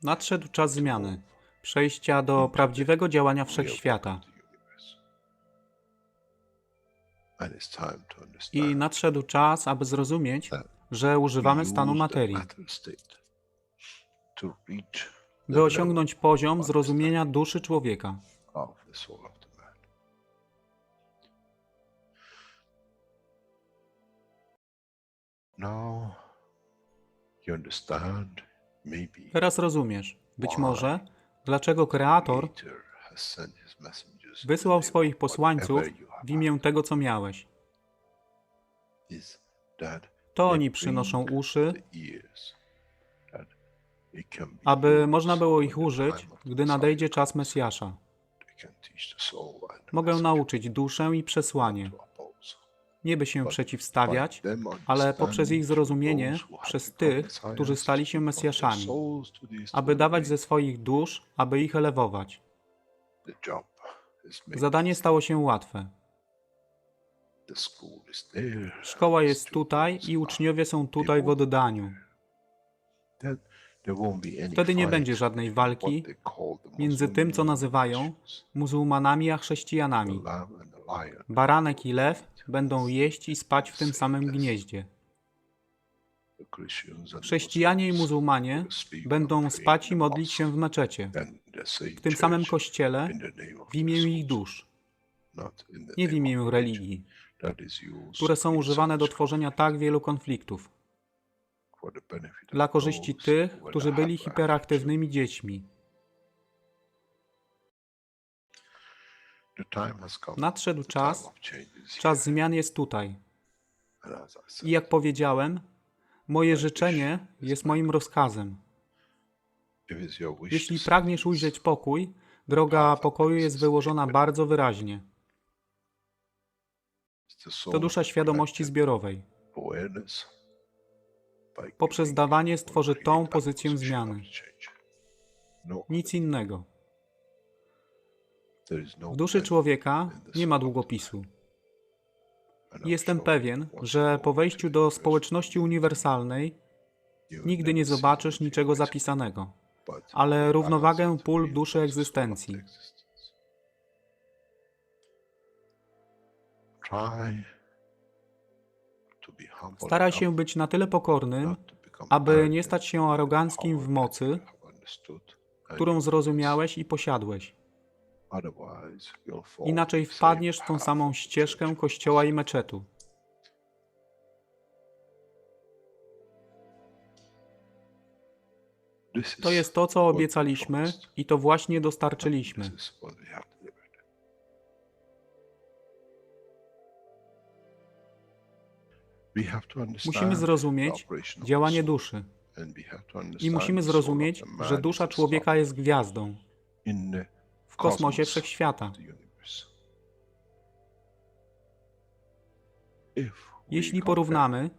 Nadszedł czas zmiany, przejścia do prawdziwego działania wszechświata. I nadszedł czas, aby zrozumieć, że używamy stanu materii, by osiągnąć poziom zrozumienia duszy człowieka. Teraz rozumiesz, być może, dlaczego Kreator wysłał swoich posłańców w imię tego, co miałeś. To oni przynoszą uszy, aby można było ich użyć, gdy nadejdzie czas Mesjasza. Mogę nauczyć duszę i przesłanie. Nie by się przeciwstawiać, ale poprzez ich zrozumienie, przez tych, którzy stali się Mesjaszami, aby dawać ze swoich dusz, aby ich elewować. Zadanie stało się łatwe. Szkoła jest tutaj i uczniowie są tutaj w oddaniu. Wtedy nie będzie żadnej walki między tym, co nazywają muzułmanami, a chrześcijanami. Baranek i lew będą jeść i spać w tym samym gnieździe. Chrześcijanie i muzułmanie będą spać i modlić się w meczecie, w tym samym kościele, w imię ich dusz, nie w imię religii, które są używane do tworzenia tak wielu konfliktów, dla korzyści tych, którzy byli hiperaktywnymi dziećmi. Nadszedł czas, czas zmian jest tutaj. I jak powiedziałem, moje życzenie jest moim rozkazem. Jeśli pragniesz ujrzeć pokój, droga pokoju jest wyłożona bardzo wyraźnie. To dusza świadomości zbiorowej. Poprzez dawanie stworzy tą pozycję zmiany. Nic innego. W duszy człowieka nie ma długopisu. Jestem pewien, że po wejściu do społeczności uniwersalnej nigdy nie zobaczysz niczego zapisanego, ale równowagę pól duszy egzystencji. Staraj się być na tyle pokornym, aby nie stać się aroganckim w mocy, którą zrozumiałeś i posiadłeś. Inaczej wpadniesz w tą samą ścieżkę kościoła i meczetu. To jest to, co obiecaliśmy i to właśnie dostarczyliśmy. Musimy zrozumieć działanie duszy. I musimy zrozumieć, że dusza człowieka jest gwiazdą w kosmosie wszechświata. Jeśli porównamy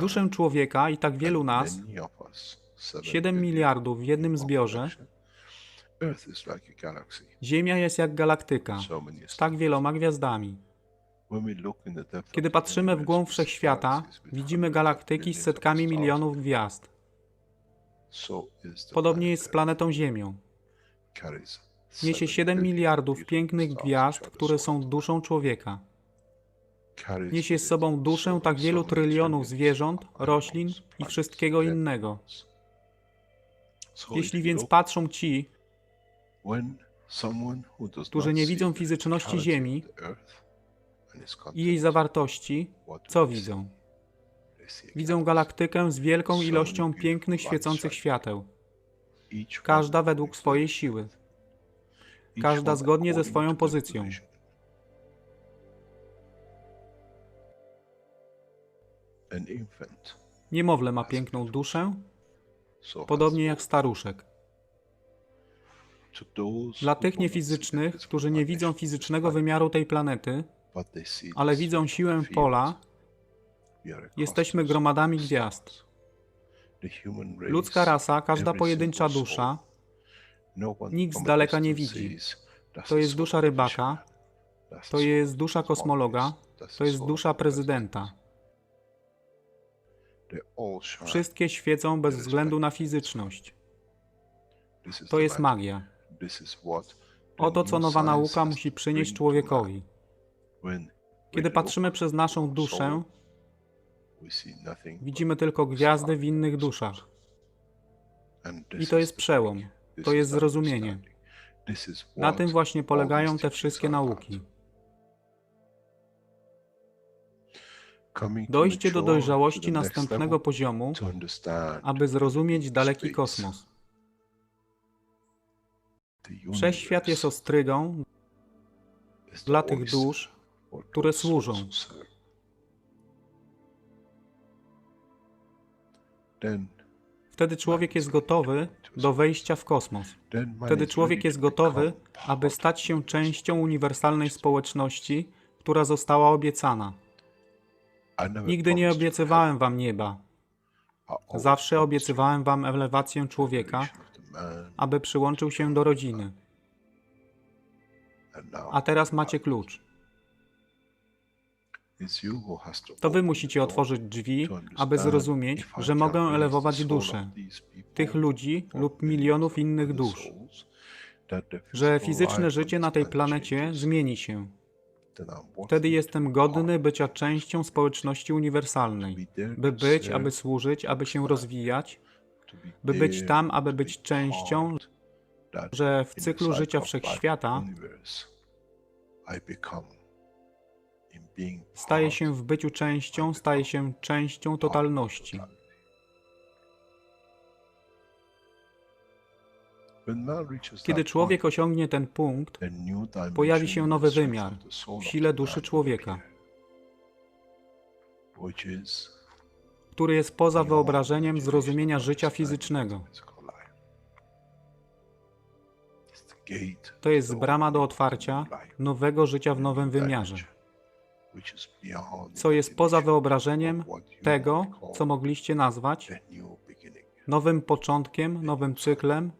duszę człowieka i tak wielu nas, 7 miliardów w jednym zbiorze, Ziemia jest jak galaktyka z tak wieloma gwiazdami. Kiedy patrzymy w głąb wszechświata, widzimy galaktyki z setkami milionów gwiazd. Podobnie jest z planetą Ziemią. Niesie 7 miliardów pięknych gwiazd, które są duszą człowieka. Niesie z sobą duszę tak wielu trylionów zwierząt, roślin i wszystkiego innego. Jeśli więc patrzą ci, którzy nie widzą fizyczności Ziemi i jej zawartości, co widzą? Widzą galaktykę z wielką ilością pięknych, świecących świateł. Każda według swojej siły. Każda zgodnie ze swoją pozycją. Niemowlę ma piękną duszę, podobnie jak staruszek. Dla tych niefizycznych, którzy nie widzą fizycznego wymiaru tej planety, ale widzą siłę pola, jesteśmy gromadami gwiazd. Ludzka rasa, każda pojedyncza dusza, nikt z daleka nie widzi. To jest dusza rybaka, to jest dusza kosmologa, to jest dusza prezydenta. Wszystkie świecą bez względu na fizyczność. To jest magia. Oto, co nowa nauka musi przynieść człowiekowi. Kiedy patrzymy przez naszą duszę, widzimy tylko gwiazdy w innych duszach. I to jest przełom, to jest zrozumienie. Na tym właśnie polegają te wszystkie nauki. Dojście do dojrzałości następnego poziomu, aby zrozumieć daleki kosmos. Wszechświat jest ostrygą dla tych dusz, które służą. Wtedy człowiek jest gotowy do wejścia w kosmos. Wtedy człowiek jest gotowy, aby stać się częścią uniwersalnej społeczności, która została obiecana. Nigdy nie obiecywałem wam nieba. Zawsze obiecywałem wam elewację człowieka, aby przyłączył się do rodziny. A teraz macie klucz. To wy musicie otworzyć drzwi, aby zrozumieć, że mogę elewować duszę tych ludzi lub milionów innych dusz, że fizyczne życie na tej planecie zmieni się. Wtedy jestem godny bycia częścią społeczności uniwersalnej, by być, aby służyć, aby się rozwijać, by być tam, aby być częścią, że w cyklu życia wszechświata staje się w byciu częścią, staje się częścią totalności. Kiedy człowiek osiągnie ten punkt, pojawi się nowy wymiar w sile duszy człowieka, który jest poza wyobrażeniem zrozumienia życia fizycznego. To jest brama do otwarcia nowego życia w nowym wymiarze, co jest poza wyobrażeniem tego, co mogliście nazwać nowym początkiem, nowym cyklem,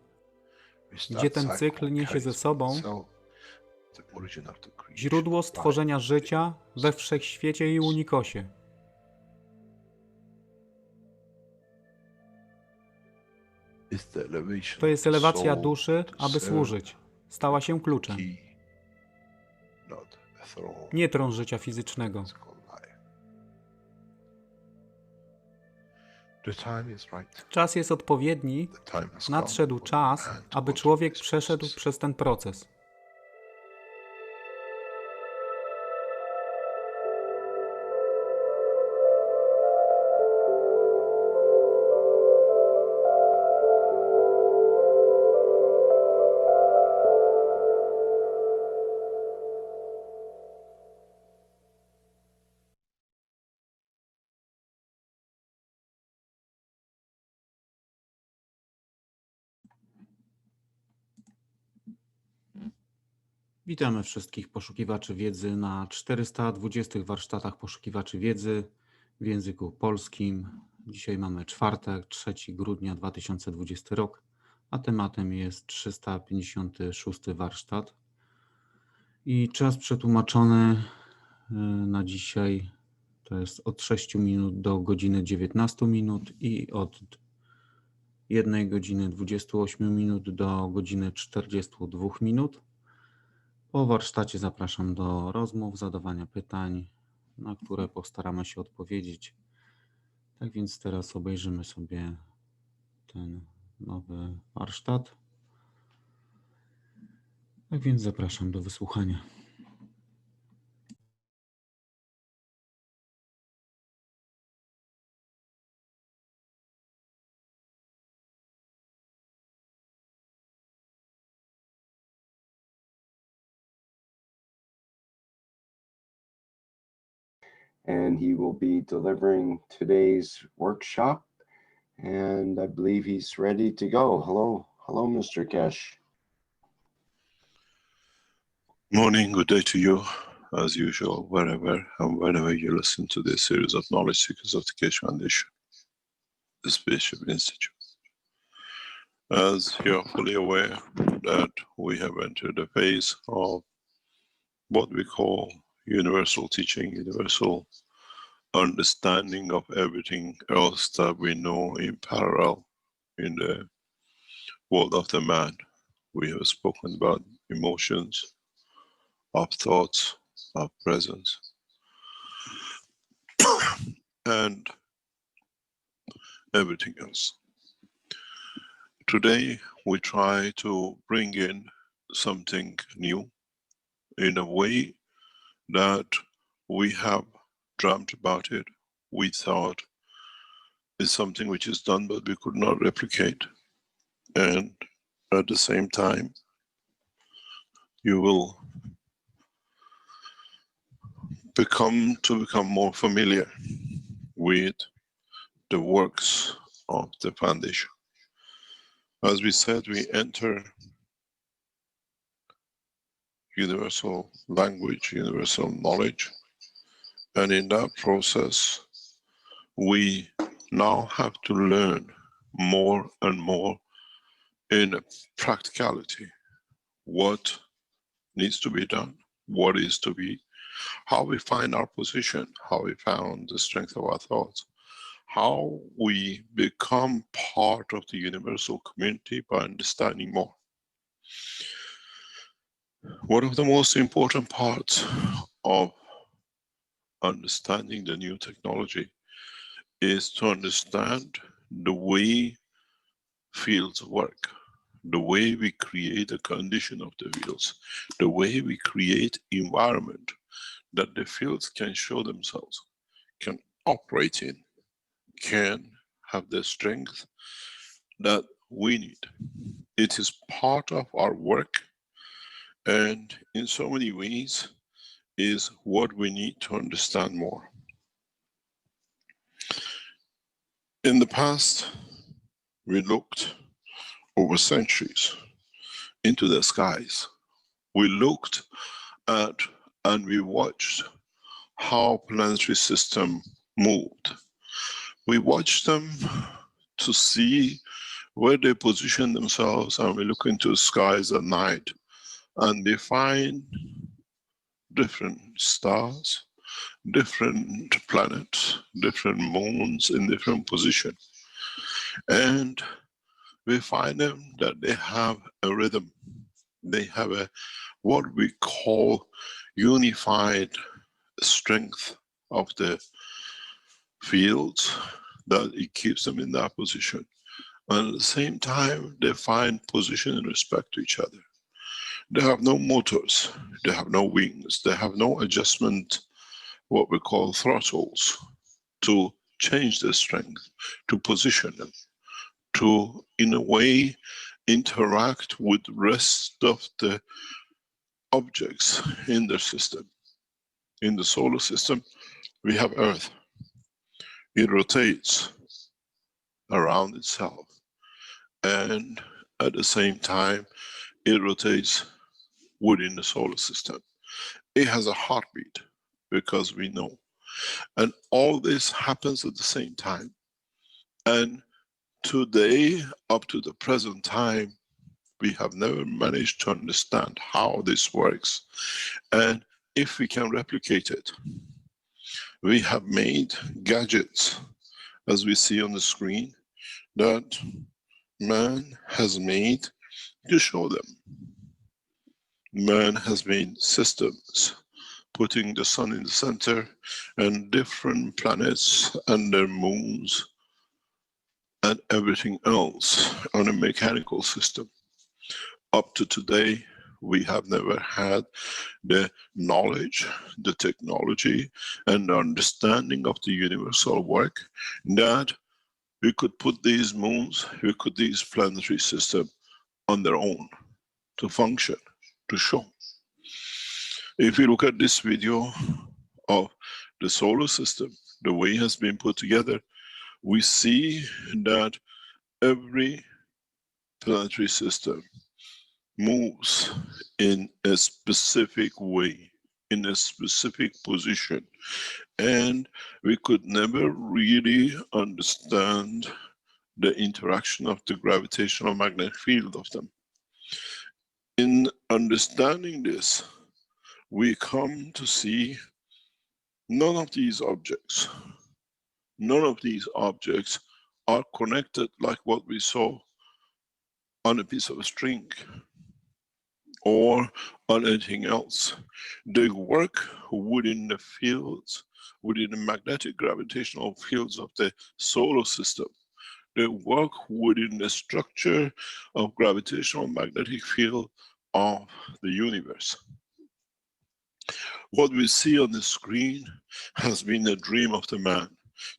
gdzie ten cykl niesie ze sobą źródło stworzenia życia we wszechświecie i unikosie. To jest elewacja duszy, aby służyć. Stała się kluczem. Nie tron życia fizycznego. Czas jest odpowiedni, nadszedł czas, aby człowiek przeszedł przez ten proces. Witamy wszystkich poszukiwaczy wiedzy na 420 warsztatach poszukiwaczy wiedzy w języku polskim. Dzisiaj mamy czwartek, 3 grudnia 2020 rok, a tematem jest 356 warsztat. I czas przetłumaczony na dzisiaj to jest od 6 minut do godziny 19 minut i od 1 godziny 28 minut do godziny 42 minut. Po warsztacie zapraszam do rozmów, zadawania pytań, na które postaramy się odpowiedzieć. Tak więc teraz obejrzymy sobie ten nowy warsztat. Tak więc zapraszam do wysłuchania. And he will be delivering today's workshop, and I believe he's ready to go. Hello, Mr. Keshe. Morning, good day to you, as usual, wherever and whenever you listen to this series of knowledge seekers of the Keshe Foundation, the Spaceship Institute. As you're fully aware that we have entered a phase of what we call universal teaching, universal understanding of everything else that we know in parallel in the world of the man. We have spoken about emotions, of thoughts, of presence, and everything else. Today we try to bring in something new in a way that we have dreamt about it. We thought it's something which is done but we could not replicate. And at the same time, you will become more familiar with the works of the foundation. As we said, we enter universal language, universal knowledge, and in that process we now have to learn more and more in practicality what needs to be done, what is to be, how we find our position, how we found the strength of our thoughts, how we become part of the universal community by understanding more. One of the most important parts of understanding the new technology is to understand the way fields work, the way we create the condition of the fields, the way we create environment that the fields can show themselves, can operate in, can have the strength that we need. It is part of our work, and in so many ways is what we need to understand more. In the past, we looked over centuries into the skies. We looked at and we watched how planetary system moved. We watched them to see where they position themselves, and we look into the skies at night and we find different stars, different planets, different moons in different position. And we find them that they have a rhythm. They have a what we call unified strength of the fields, that it keeps them in that position. And at the same time, they find position in respect to each other. They have no motors, they have no wings, they have no adjustment, what we call throttles, to change their strength, to position them, to, in a way, interact with the rest of the objects in their system. In the solar system, we have Earth. It rotates around itself, and at the same time, it rotates within the solar system. It has a heartbeat, because we know. And all this happens at the same time. And today, up to the present time, we have never managed to understand how this works and if we can replicate it. We have made gadgets, as we see on the screen, that man has made to show them. Man has made systems, putting the sun in the center and different planets and their moons and everything else on a mechanical system. Up to today, we have never had the knowledge, the technology, and the understanding of the universal work that we could put these moons, we could these planetary systems on their own to function, to show. If you look at this video of the solar system, the way it has been put together, we see that every planetary system moves in a specific way, in a specific position, and we could never really understand the interaction of the gravitational magnetic field of them. In understanding this, we come to see none of these objects are connected like what we saw on a piece of string or on anything else. They work within the fields, within the magnetic gravitational fields of the solar system. They work within the structure of gravitational magnetic field of the universe. What we see on the screen has been a dream of the man,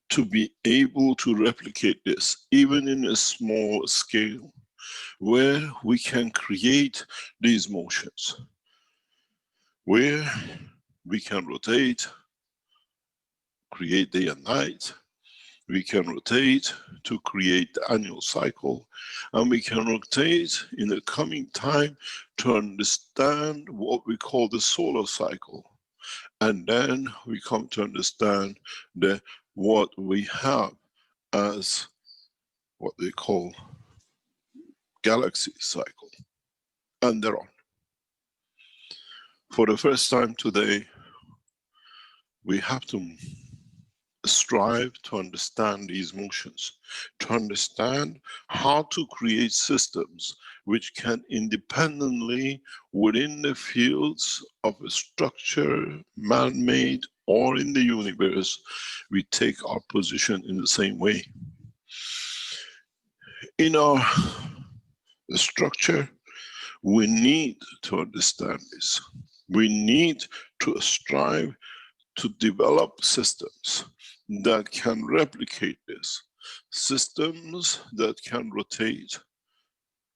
to be able to replicate this, even in a small scale, where we can create these motions, where we can rotate, create day and night, we can rotate to create the annual cycle, and we can rotate in the coming time to understand what we call the solar cycle. And then we come to understand what we have as what they call galaxy cycle, and thereon. For the first time today, we have to strive to understand these motions, to understand how to create systems which can independently, within the fields of a structure, man-made or in the universe, we take our position in the same way. In our structure, we need to understand this. We need to strive to develop systems that can replicate this. Systems that can rotate,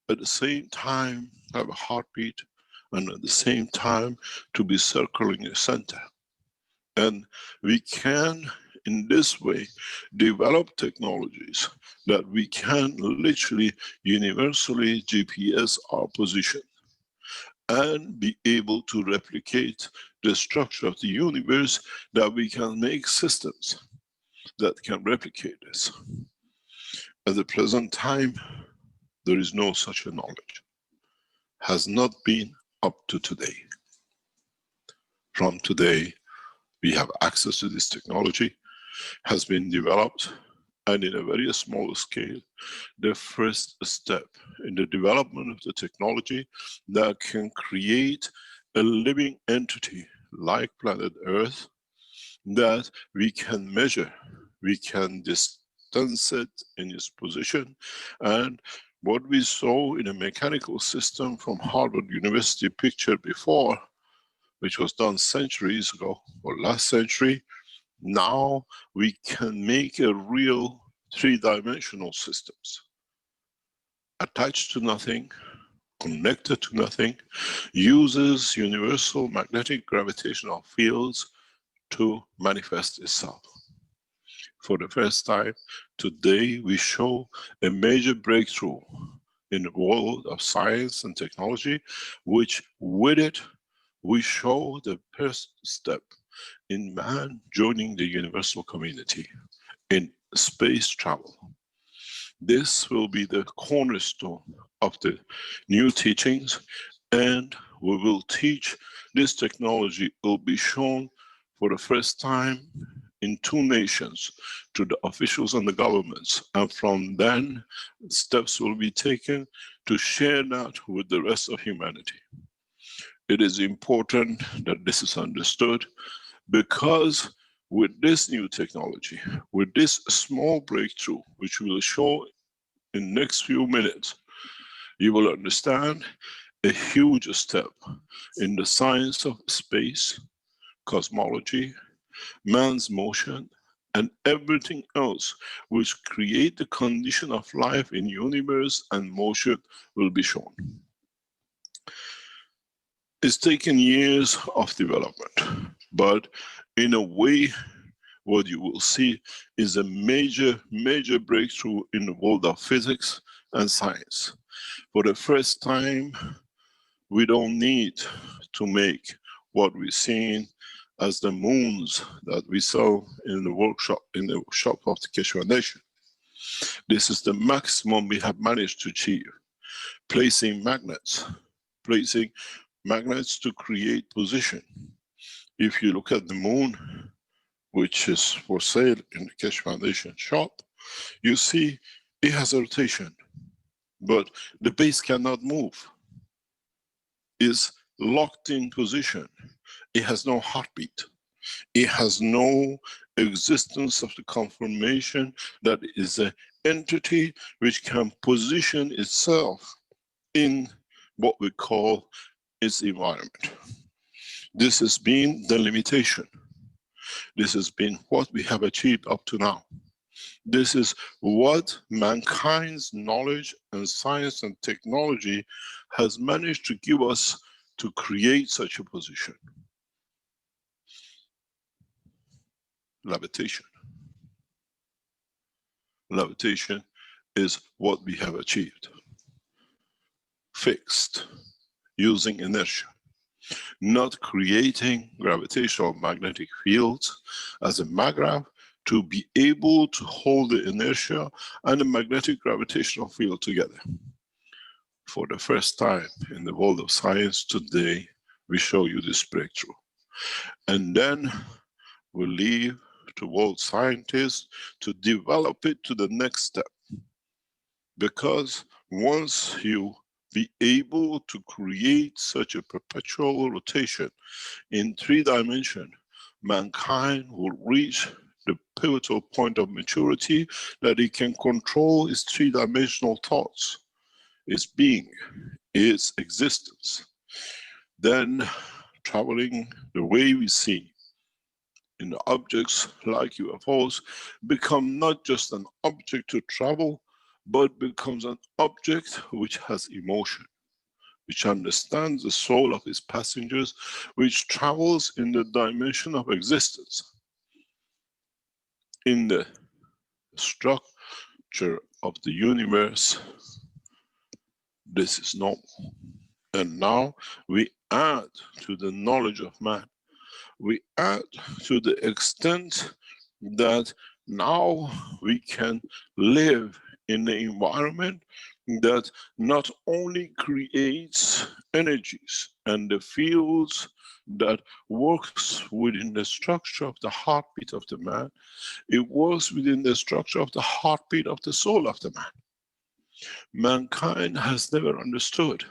at the same time have a heartbeat, and at the same time to be circling a center. And we can, in this way, develop technologies that we can literally universally GPS our position and be able to replicate the structure of the universe, that we can make systems that can replicate this. At the present time, there is no such a knowledge. Has not been up to today. From today, we have access to this technology, has been developed, and in a very small scale, the first step in the development of the technology that can create a living entity like planet Earth, that we can measure, we can distance it in its position. And what we saw in a mechanical system from Harvard University picture before, which was done centuries ago or last century, now we can make a real three-dimensional systems attached to nothing, connected to nothing, uses universal magnetic gravitational fields to manifest itself. For the first time today, we show a major breakthrough in the world of science and technology, which with it we show the first step in man joining the universal community in space travel. This will be the cornerstone of the new teachings, and we will teach this technology. Will be shown for the first time in 2 nations to the officials and the governments, and from then steps will be taken to share that with the rest of humanity. It is important that this is understood, because with this new technology, with this small breakthrough, which we will show in the next few minutes, you will understand a huge step in the science of space, cosmology, man's motion, and everything else which create the condition of life in universe and motion will be shown. It's taken years of development, but in a way, what you will see is a major, major breakthrough in the world of physics and science. For the first time, we don't need to make what we're seeing as the moons that we saw in the workshop, in the shop of the Keshe Foundation. This is the maximum we have managed to achieve. Placing magnets to create position. If you look at the moon, which is for sale in the Keshe Foundation shop, you see it has a rotation, but the base cannot move. It's locked in position. It has no heartbeat. It has no existence of the conformation that is an entity which can position itself in what we call its environment. This has been the limitation. This has been what we have achieved up to now. This is what mankind's knowledge and science and technology has managed to give us to create such a position. Levitation. Levitation is what we have achieved. Fixed, using inertia. Not creating gravitational magnetic fields as a maggrav to be able to hold the inertia and the magnetic gravitational field together. For the first time in the world of science today, we show you this breakthrough. And then we leave to world scientists to develop it to the next step. Because once you be able to create such a perpetual rotation in 3 dimensions, mankind will reach the pivotal point of maturity that it can control its 3-dimensional thoughts, its being, its existence. Then traveling the way we see in the objects like UFOs become not just an object to travel, but becomes an object which has emotion, which understands the soul of its passengers, which travels in the dimension of existence. In the structure of the universe, this is normal. And now we add to the knowledge of man. We add to the extent that now we can live in an environment that not only creates energies and the fields that works within the structure of the heartbeat of the man, it works within the structure of the heartbeat of the soul of the man. Mankind has never understood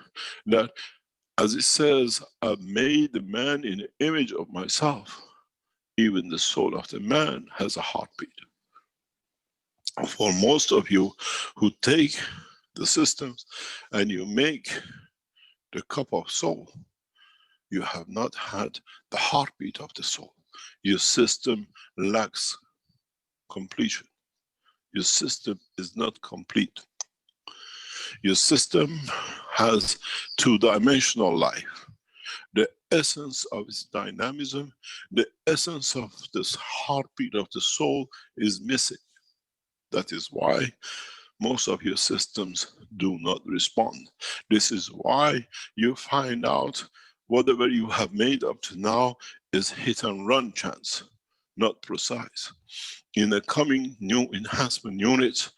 that, as it says, I made the man in the image of myself. Even the soul of the man has a heartbeat. For most of you who take the systems and you make the cup of soul, you have not had the heartbeat of the soul. Your system lacks completion. Your system is not complete. Your system has 2-dimensional life. The essence of its dynamism, the essence of this heartbeat of the soul is missing. That is why most of your systems do not respond. This is why you find out whatever you have made up to now is hit and run chance, not precise. In the coming new enhancement units,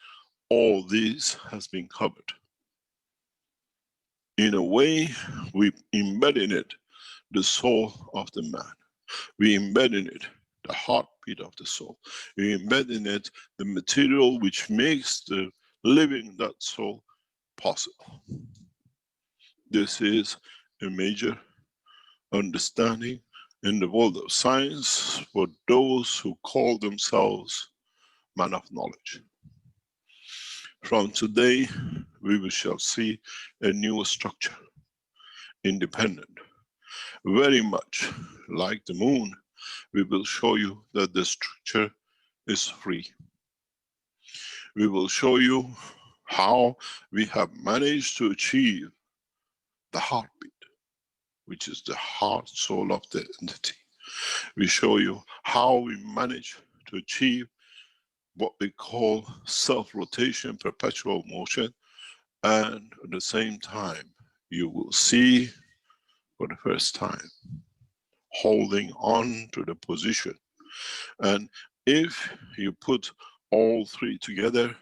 all this has been covered. In a way, we embed in it the soul of the man. We embed in it the heartbeat of the soul. We embed in it the material which makes the living that soul possible. This is a major understanding in the world of science for those who call themselves man of knowledge. From today, we shall see a new structure, independent. Very much like the moon, we will show you that the structure is free. We will show you how we have managed to achieve the heartbeat, which is the heart soul of the entity. We show you how we manage to achieve what we call self-rotation, perpetual motion, and at the same time, you will see for the first time holding on to the position. And if you put all 3 together,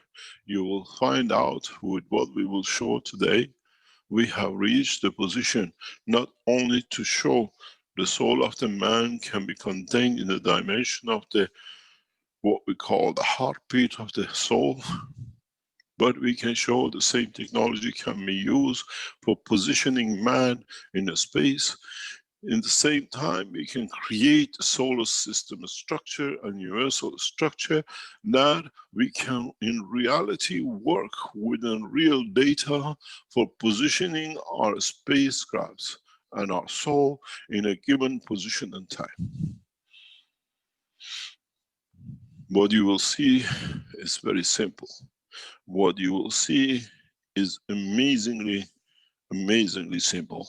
you will find out with what we will show today, we have reached the position not only to show The soul of the man can be contained in the dimension of the what we call the heartbeat of the soul, but we can show the same technology can be used for positioning man in a space. In the same time, we can create a solar system structure, a universal structure that we can in reality work within real data for positioning our spacecrafts and our soul in a given position and time. What you will see is very simple. What you will see is amazingly simple,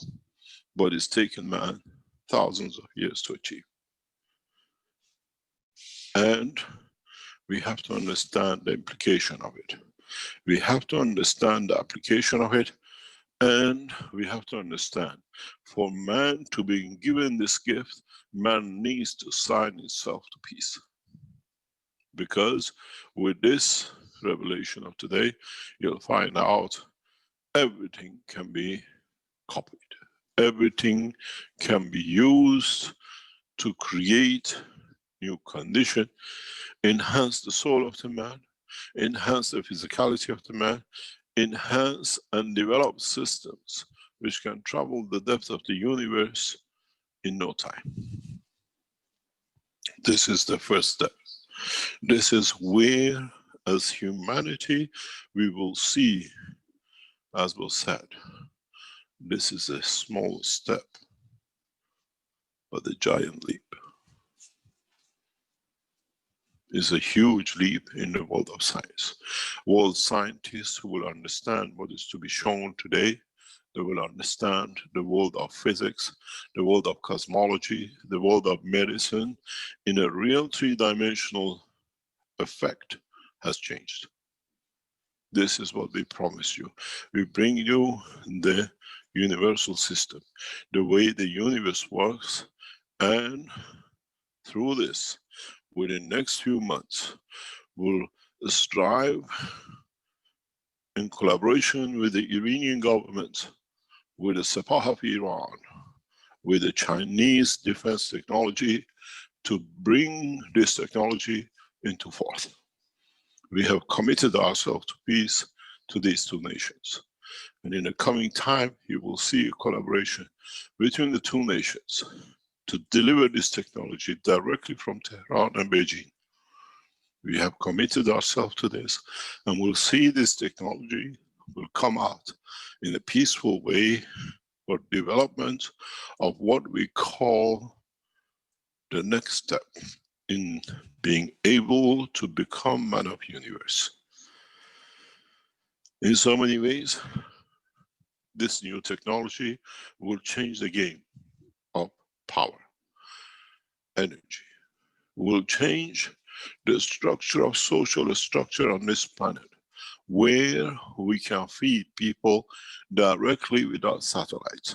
but it's taken man thousands of years to achieve. And we have to understand the implication of it. We have to understand the application of it, and we have to understand, for man to be given this gift, man needs to sign himself to peace. Because with this revelation of today, you'll find out everything can be copied. Everything can be used to create new condition, enhance the soul of the man, enhance the physicality of the man, enhance and develop systems which can travel the depth of the universe in no time. This is the first step. This is where, as humanity, we will see, as was said, this is a small step, but a giant leap. It's a huge leap in the world of science. World scientists who will understand what is to be shown today, they will understand the world of physics, the world of cosmology, the world of medicine, in a real three-dimensional effect has changed. This is what we promise you. We bring you the universal system, the way the universe works, and through this, within the next few months, we'll strive in collaboration with the Iranian government, with the Sepah of Iran, with the Chinese defense technology, to bring this technology into force. We have committed ourselves to peace to these two nations. And in the coming time, you will see a collaboration between the two nations to deliver this technology directly from Tehran and Beijing. We have committed ourselves to this, and we'll see this technology will come out in a peaceful way for development of what we call the next step in being able to become man of universe. In so many ways, this new technology will change the game of power, energy, will change the structure of social structure on this planet, where we can feed people directly without satellites.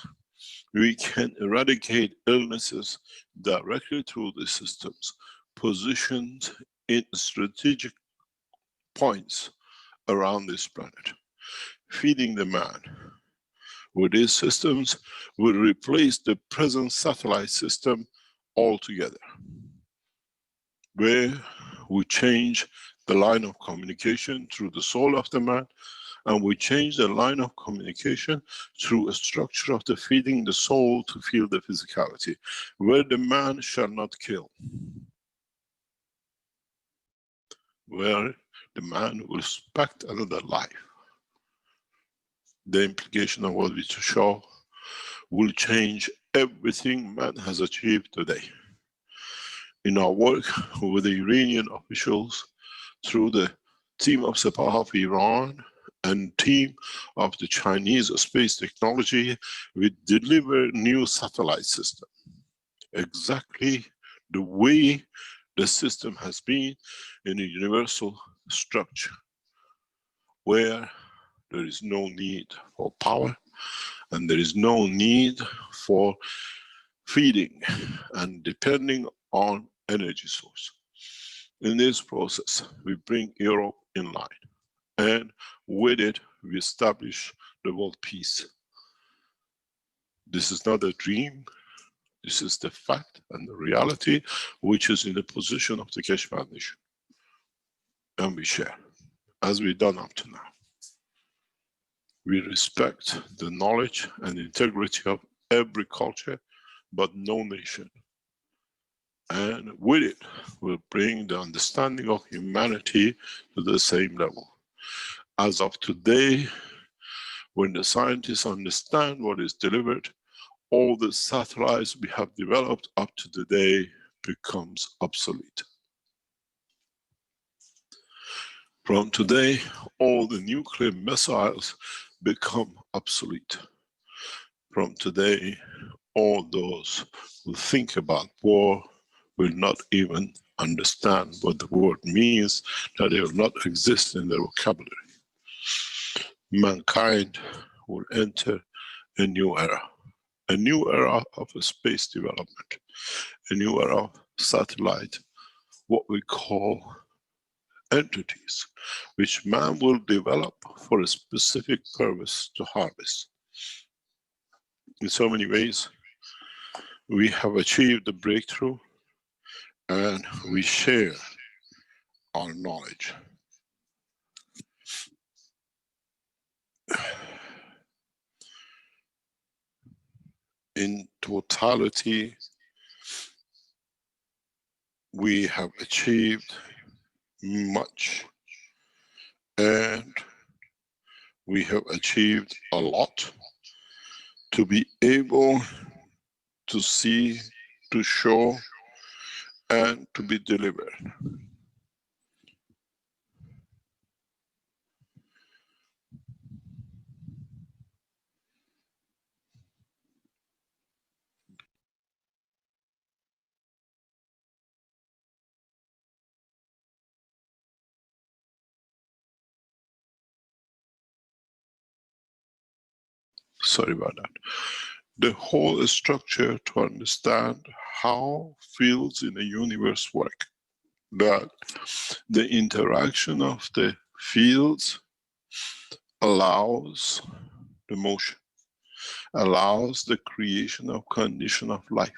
We can eradicate illnesses directly through the systems positioned in strategic points around this planet. Feeding the man with these systems will replace the present satellite system altogether, where we change the line of communication through the soul of the man, and we change the line of communication through a structure of the feeding the soul to feel the physicality, where the man shall not kill, where the man will respect another life. The implication of what we to show will change everything man has achieved today. In our work with the Iranian officials, through the team of Sepah of Iran and team of the Chinese space technology, we deliver new satellite system. Exactly the way the system has been in a universal structure, where there is no need for power and there is no need for feeding and depending on energy source. In this process, we bring Europe in line, and with it, we establish the world peace. This is not a dream, This is the fact and the reality which is in the position of the Keshe Foundation. And we share, as we've done up to now. We respect the knowledge and integrity of every culture, but no nation. And with it, we'll bring the understanding of humanity to the same level. As of today, when the scientists understand what is delivered, all the satellites we have developed up to today becomes obsolete. From today, all the nuclear missiles become obsolete. From today, all those who think about war will not even understand what the word means, that they will not exist in their vocabulary. Mankind will enter a new era of a space development, a new era of satellite, what we call entities, which man will develop for a specific purpose to harvest. In so many ways, we have achieved the breakthrough and we share our knowledge. In totality, we have achieved much, and we have achieved a lot to be able to see, to show, and to be delivered. Sorry about that. The whole structure to understand how fields in the universe work. That the interaction of the fields allows the motion, allows the creation of condition of life,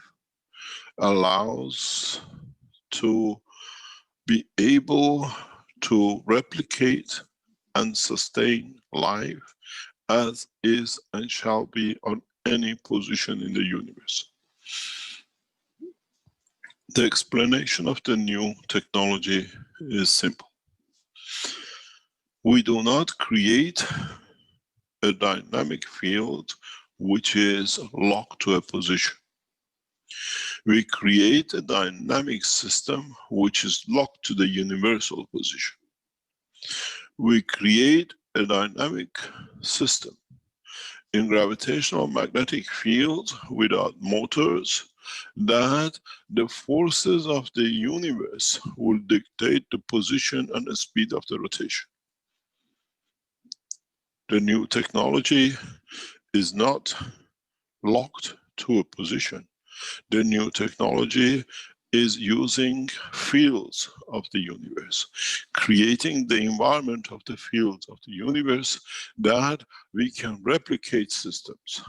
allows to be able to replicate and sustain life as is and shall be on any position in the universe. The explanation of the new technology is simple. We do not create a dynamic field which is locked to a position. We create a dynamic system which is locked to the universal position. We create a dynamic system in gravitational magnetic fields without motors, that the forces of the universe will dictate the position and the speed of the rotation. The new technology is not locked to a position. The new technology is using fields of the universe, creating the environment of the fields of the universe that we can replicate systems.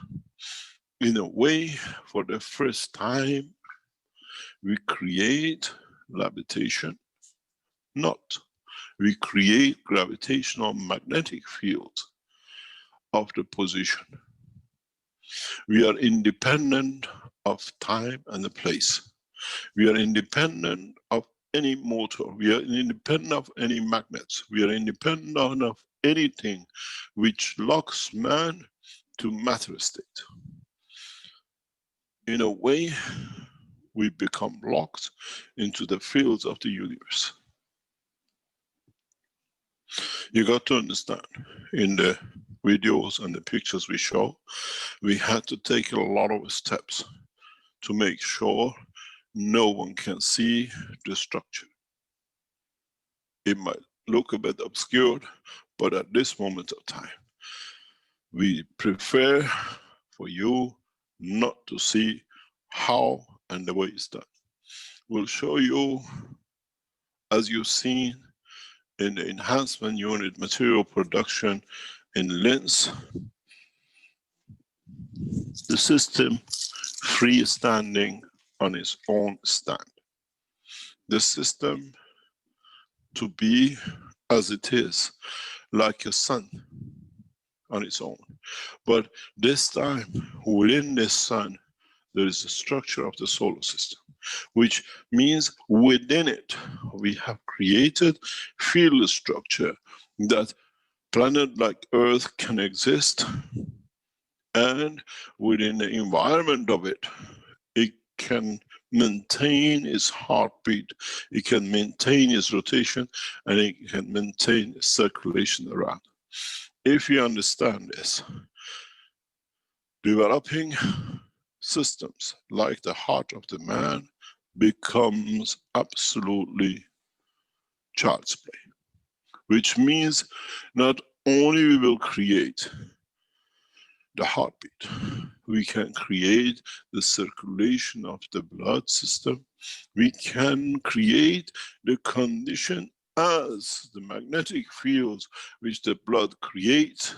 In a way, for the first time, we create levitation, we create gravitational magnetic fields of the position. We are independent of time and the place. We are independent of any motor. We are independent of any magnets. We are independent of anything which locks man to matter state. In a way, we become locked into the fields of the universe. You got to understand, in the videos and the pictures we show, we had to take a lot of steps to make sure no one can see the structure. It might look a bit obscured, but at this moment of time, we prefer for you not to see how and the way it's done. We'll show you, as you've seen in the enhancement unit material production in Linz, the system freestanding on its own stand. The system to be as it is, like a sun on its own. But this time, within this sun, there is a structure of the solar system, which means within it, we have created field structure that planet like Earth can exist, and within the environment of it, it can maintain its heartbeat, it can maintain its rotation, and it can maintain its circulation around. If you understand this, developing systems like the heart of the man becomes absolutely child's play. Which means not only we will create the heartbeat, we can create the circulation of the blood system, we can create the condition as the magnetic fields which the blood creates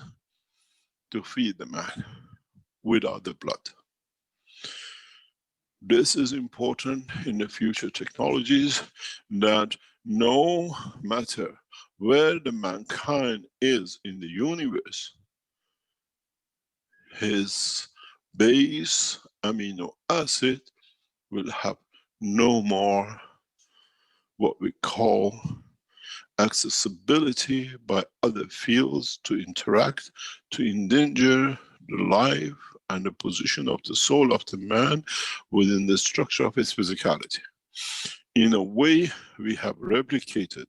to feed the man without the blood. This is important in the future technologies, that no matter where the mankind is in the universe, his base amino acid will have no more what we call accessibility by other fields to interact, to endanger the life and the position of the soul of the man within the structure of his physicality. In a way, we have replicated,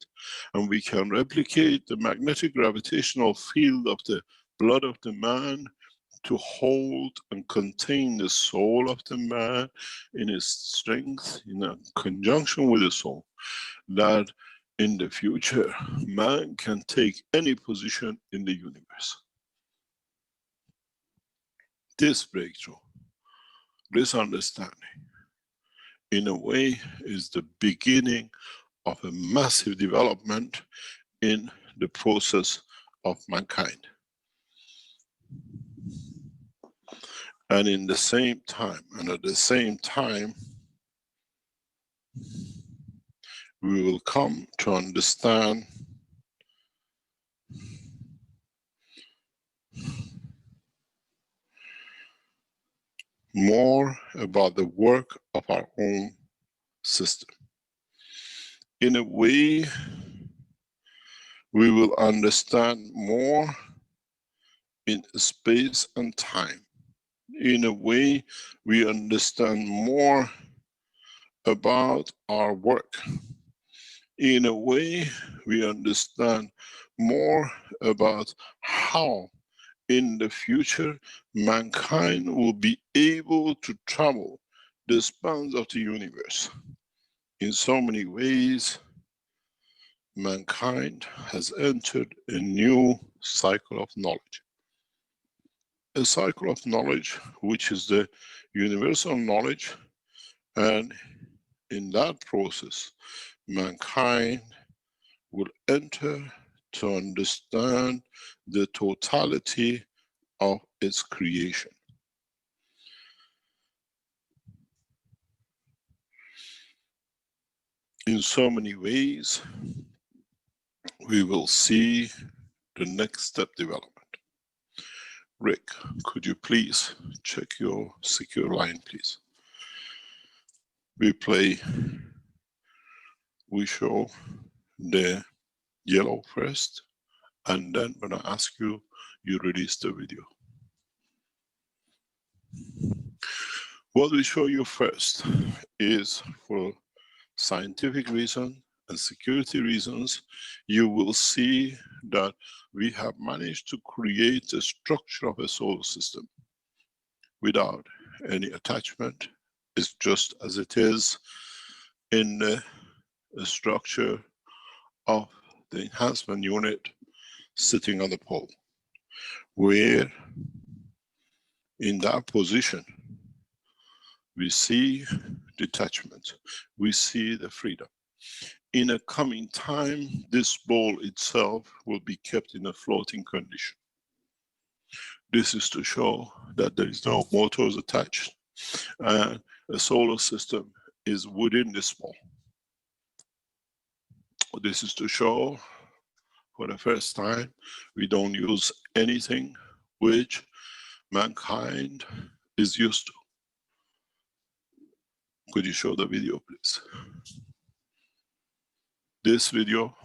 and we can replicate the magnetic gravitational field of the blood of the man to hold and contain the soul of the man in its strength, in a conjunction with the soul, that in the future, man can take any position in the universe. This breakthrough, this understanding, in a way, is the beginning of a massive development in the process of mankind. And in the same time, and at the same time, we will come to understand more about the work of our own system. In a way, we will understand more in space and time. In a way, we understand more about our work. In a way, we understand more about how in the future mankind will be able to travel the spans of the universe. In so many ways, mankind has entered a new cycle of knowledge. A cycle of knowledge which is the universal knowledge, and in that process, mankind will enter to understand the totality of its creation. In so many ways, we will see the next step development. Rick, could you please check your secure line, please? We show the yellow first, and then when I ask you, you release the video. What we show you first is, for scientific reason and security reasons, you will see that we have managed to create a structure of a solar system without any attachment. It's just as it is in the structure of the enhancement unit sitting on the pole, where in that position we see detachment, we see the freedom. In a coming time, this ball itself will be kept in a floating condition. This is to show that there is no motors attached, And the solar system is within this ball. This is to show, for the first time, we don't use anything which mankind is used to. Could you show the video, please? This video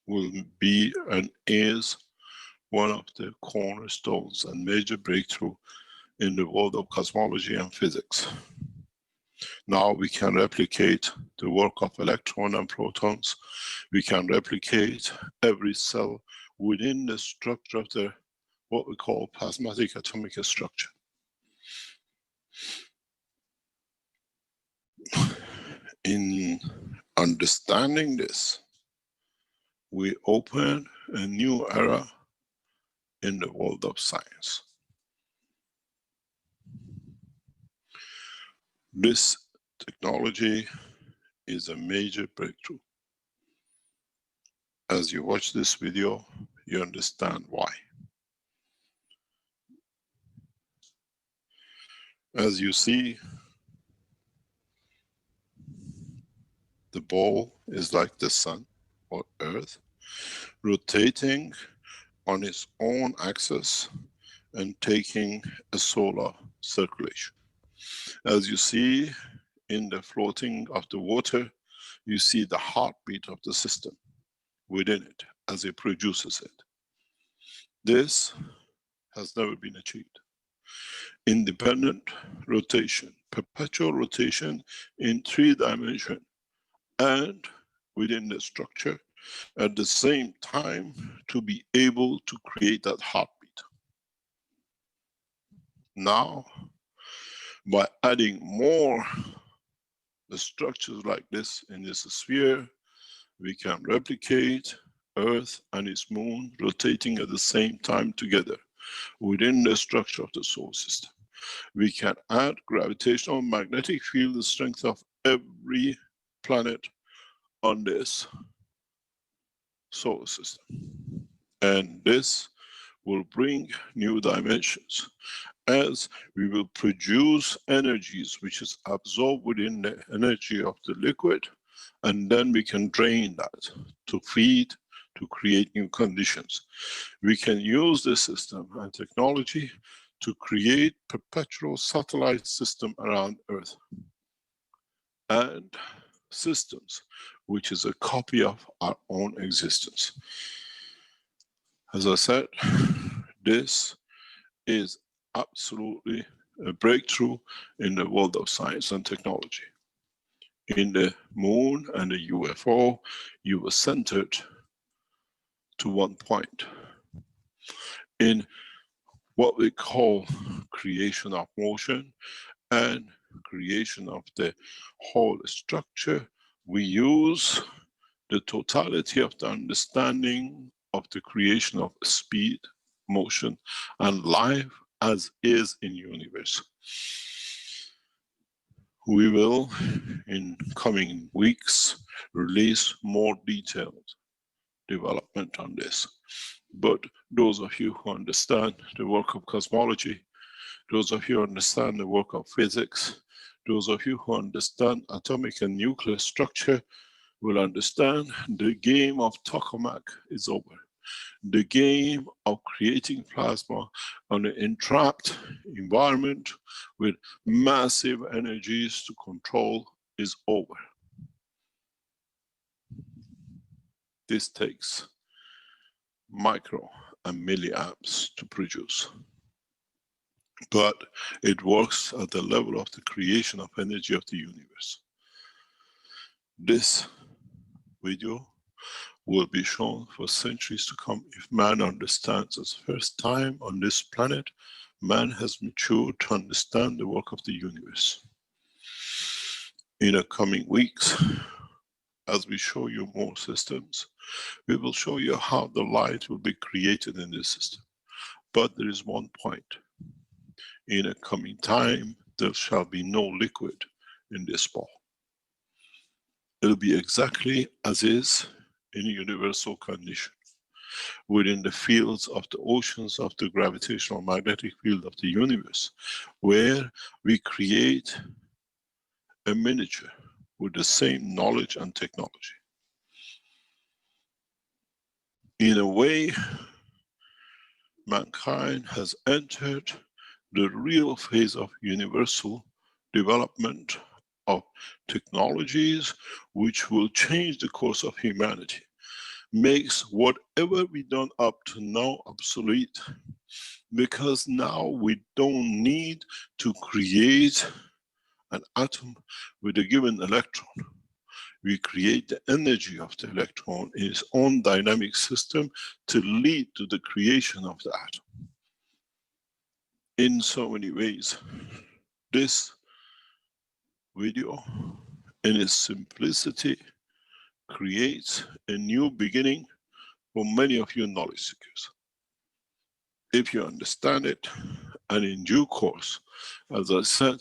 will be and is one of the cornerstones and major breakthrough in the world of cosmology and physics. Now we can replicate the work of electrons and protons. We can replicate every cell within the structure of the what we call plasmatic atomic structure. In understanding this, we open a new era in the world of science. This technology is a major breakthrough. As you watch this video, you understand why. As you see, the ball is like the sun or Earth, rotating on its own axis and taking a solar circulation. As you see in the floating of the water, you see the heartbeat of the system within it as it produces it. This has never been achieved. Independent rotation, perpetual rotation in 3 dimensions and within the structure at the same time to be able to create that heartbeat. Now, by adding more the structures like this in this sphere, we can replicate Earth and its moon rotating at the same time together within the structure of the solar system. We can add gravitational magnetic field, the strength of every planet on this solar system. And this will bring new dimensions as we will produce energies which is absorbed within the energy of the liquid, and then we can drain that to feed, to create new conditions. We can use this system and technology to create perpetual satellite system around Earth and systems which is a copy of our own existence. As I said, this is absolutely a breakthrough in the world of science and technology. In the moon and the UFO, you were centered to one point. In what we call creation of motion and creation of the whole structure, we use the totality of the understanding of the creation of speed, motion, and life as is in universe. We will, in coming weeks, release more detailed development on this. But those of you who understand the work of cosmology, those of you who understand the work of physics, those of you who understand atomic and nuclear structure will understand the game of tokamak is over. The game of creating plasma on an entrapped environment with massive energies to control is over. This takes micro and milliamps to produce. But it works at the level of the creation of energy of the universe. This video will be shown for centuries to come if man understands as first time on this planet, man has matured to understand the work of the universe. In the coming weeks, as we show you more systems, we will show you how the light will be created in this system. But there is one point. In a coming time, there shall be no liquid in this ball. It'll be exactly as is in a universal condition. within the fields of the oceans of the gravitational magnetic field of the universe, where we create a miniature with the same knowledge and technology. In a way, mankind has entered the real phase of universal development of technologies which will change the course of humanity, makes whatever we done up to now obsolete, because now we don't need to create an atom with a given electron. We create the energy of the electron in its own dynamic system to lead to the creation of the atom. In so many ways, this video, in its simplicity, creates a new beginning for many of you knowledge seekers. If you understand it, and in due course, as I said,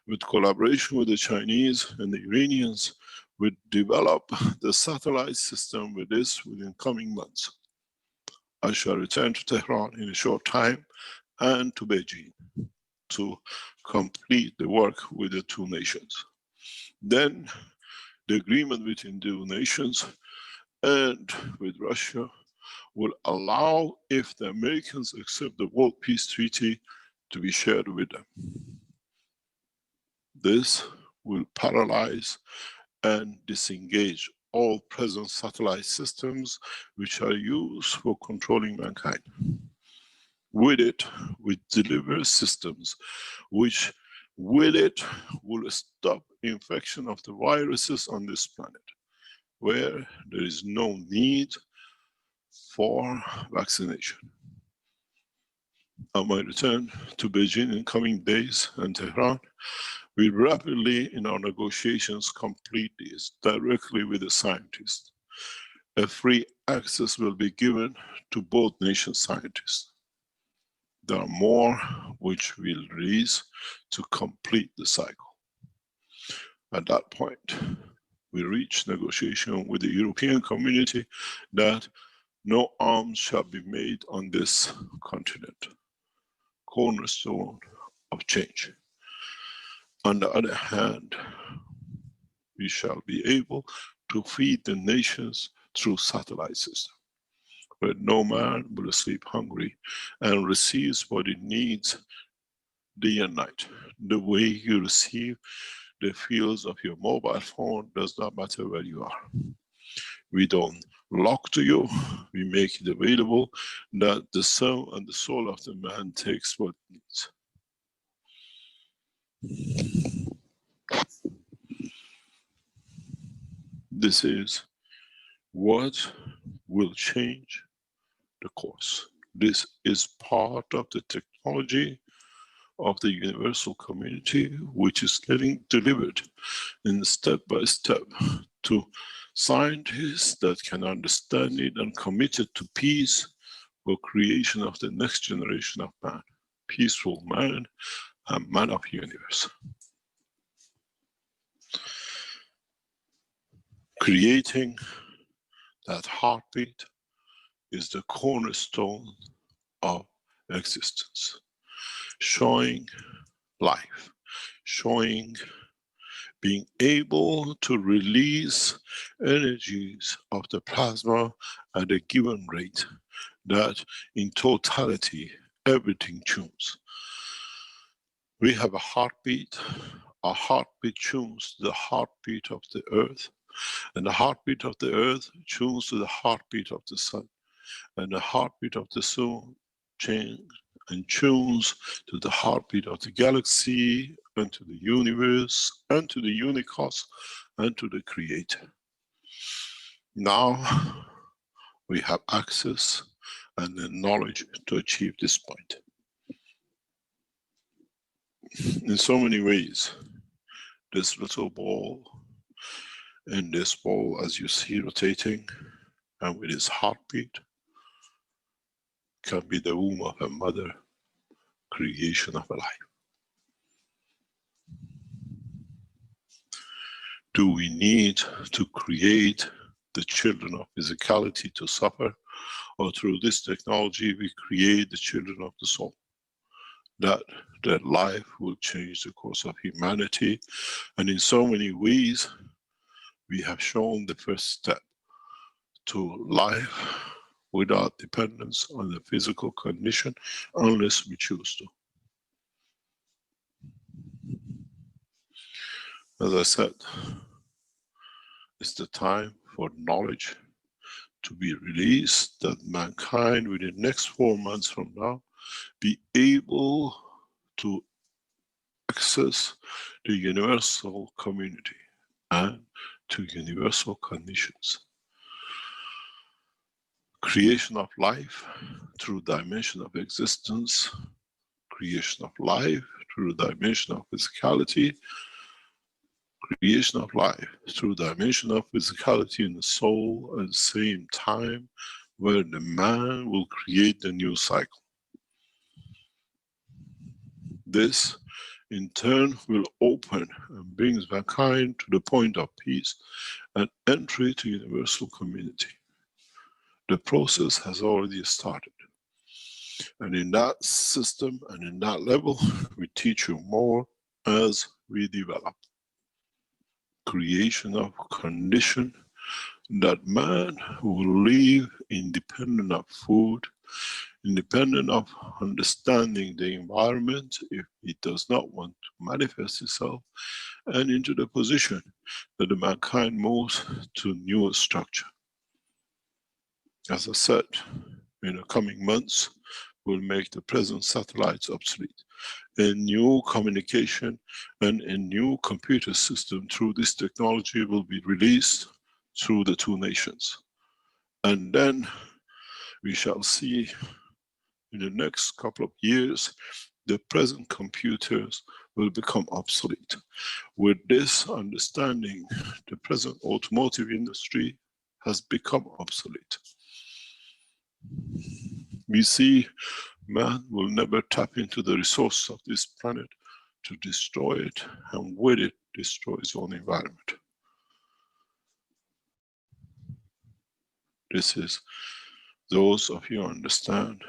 with collaboration with the Chinese and the Iranians, we develop the satellite system with this within coming months. I shall return to Tehran in a short time and to Beijing to complete the work with the two nations. Then the agreement between the two nations and with Russia will allow, if the Americans accept the World Peace Treaty, to be shared with them. This will paralyze and disengage all present satellite systems which are used for controlling mankind. With it, we deliver systems which, with it, will stop infection of the viruses on this planet, where there is no need for vaccination. On my return to Beijing in coming days and Tehran, we rapidly in our negotiations complete this directly with the scientists. A free access will be given to both nation scientists. There are more which we'll release to complete the cycle. At that point, we reach negotiation with the European community that no arms shall be made on this continent. Cornerstone of change. On the other hand, we shall be able to feed the nations through satellite system, where no man will sleep hungry and receives what it needs day and night. The way you receive the fields of your mobile phone does not matter where you are. We don't lock to you, we make it available that the soul and the soul of the man takes what it needs. This is what will change the course. This is part of the technology of the universal community, which is getting delivered in step by step to scientists that can understand it and committed to peace for creation of the next generation of man, peaceful man and man of universe. Creating that heartbeat is the cornerstone of existence. Showing life, showing being able to release energies of the plasma at a given rate, that in totality everything tunes. We have a heartbeat. Our heartbeat tunes to the heartbeat of the earth, and the heartbeat of the earth tunes to the heartbeat of the sun, and the heartbeat of the sun changes and tunes to the heartbeat of the galaxy, and to the universe, and to the unicos, and to the creator. Now we have access and the knowledge to achieve this point. In so many ways, this little ball, and this ball as you see rotating, and with its heartbeat, can be the womb of a mother, creation of a life. Do we need to create the children of physicality to suffer, or through this technology, we create the children of the soul. That their life will change the course of humanity. And in so many ways, we have shown the first step to life without dependence on the physical condition, unless we choose to. As I said, it's the time for knowledge to be released, that mankind within the next 4 months from now be able to access the universal community and to universal conditions. Creation of life through dimension of existence, creation of life through the dimension of physicality, creation of life through dimension of physicality in the soul at the same time, where the man will create the new cycle. This in turn will open and brings mankind to the point of peace and entry to universal community. The process has already started. And in that system and in that level, we teach you more as we develop. Creation of condition that man will live independent of food, independent of understanding the environment if it does not want to manifest itself, and into the position that the mankind moves to newer structure. As I said, in the coming months, we'll make the present satellites obsolete. A new communication and a new computer system through this technology will be released through the two nations. And then we shall see in the next couple of years, the present computers will become obsolete. With this understanding, the present automotive industry has become obsolete. We see man will never tap into the resources of this planet to destroy it, and with it, destroy his own environment. This is, those of you who understand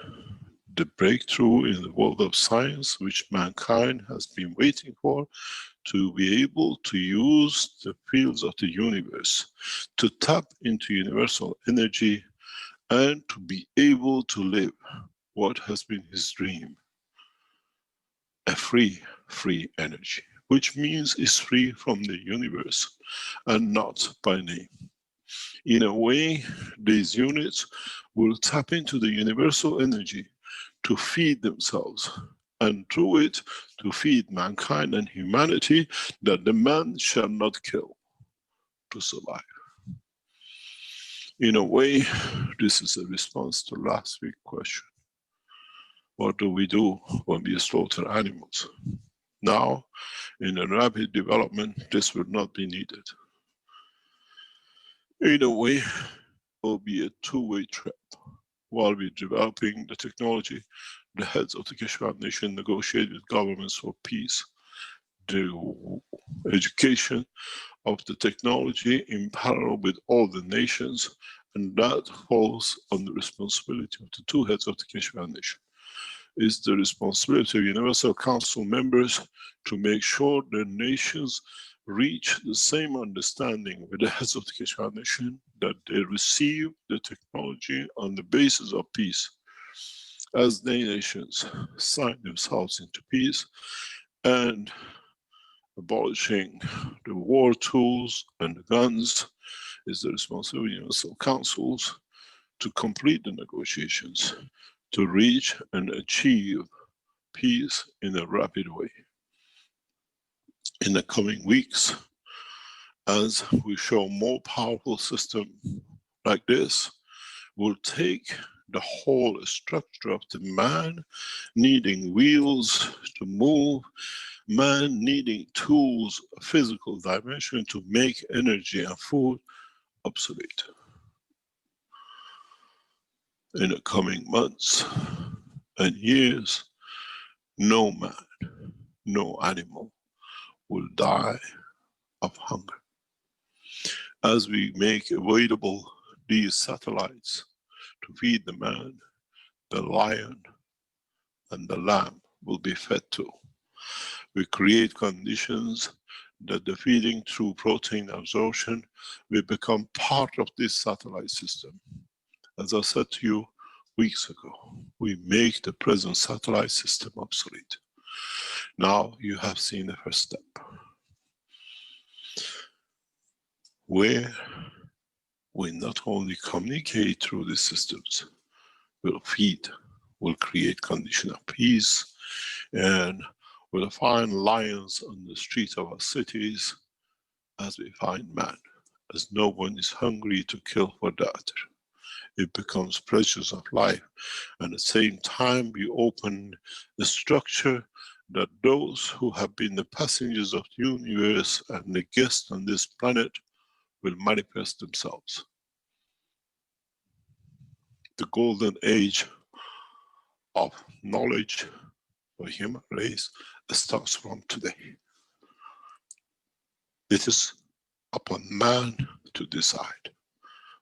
the breakthrough in the world of science, which mankind has been waiting for, to be able to use the fields of the universe to tap into universal energy and to be able to live what has been his dream. A free energy, which means it's free from the universe and not by name. In a way, these units will tap into the universal energy to feed themselves, and through it to feed mankind and humanity, that the man shall not kill to survive. In a way, this is a response to last week's question. What do we do when we slaughter animals? Now, in a rapid development, this will not be needed. In a way, it will be a two-way trip. While we're developing the technology, the heads of the Keshe Foundation negotiate with governments for peace. The education of the technology in parallel with all the nations, and that falls on the responsibility of the two heads of the Keshe Foundation. It's the responsibility of Universal Council members to make sure the nations reach the same understanding with the heads of the Keshe Foundation, that they receive the technology on the basis of peace. As the nations sign themselves into peace and abolishing the war tools and the guns, is the responsibility of Universal Councils to complete the negotiations, to reach and achieve peace in a rapid way. In the coming weeks, as we show more powerful system like this, we'll take the whole structure of the man needing wheels to move, man needing tools, physical dimension to make energy and food obsolete. In the coming months and years, no man, no animal will die of hunger. As we make available these satellites to feed the man, the lion and the lamb will be fed to. We create conditions that the feeding through protein absorption will become part of this satellite system. As I said to you weeks ago, we make the present satellite system obsolete. Now you have seen the first step, where we not only communicate through these systems, we'll feed, we'll create condition of peace, and we'll find lions on the streets of our cities as we find man, as no one is hungry to kill for the other. It becomes pleasures of life, and at the same time we open the structure that those who have been the passengers of the universe and the guests on this planet will manifest themselves. The golden age of knowledge for human race starts from today. It is upon man to decide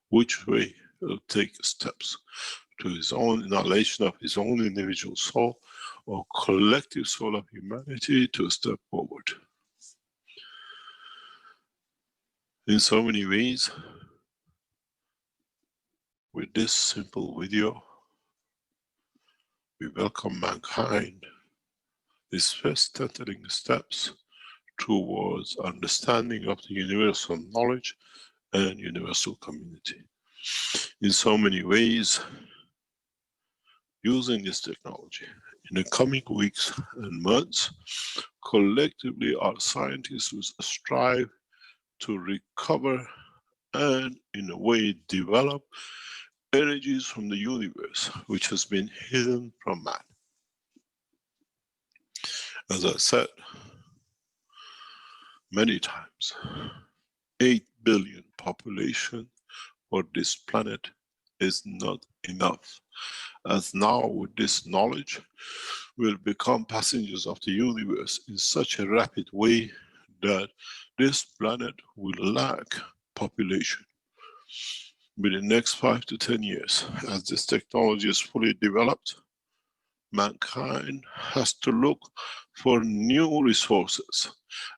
which way he'll take steps to his own annihilation of his own individual soul or collective soul of humanity to step forward. In so many ways, with this simple video, we welcome mankind, these first tentative steps towards understanding of the universal knowledge and universal community. In so many ways, using this technology, in the coming weeks and months, collectively our scientists will strive to recover and in a way develop energies from the universe which has been hidden from man. As I said many times, 8 billion population for this planet is not enough. As now with this knowledge, we'll become passengers of the universe in such a rapid way that this planet will lack population. Within the next 5 to 10 years, as this technology is fully developed, mankind has to look for new resources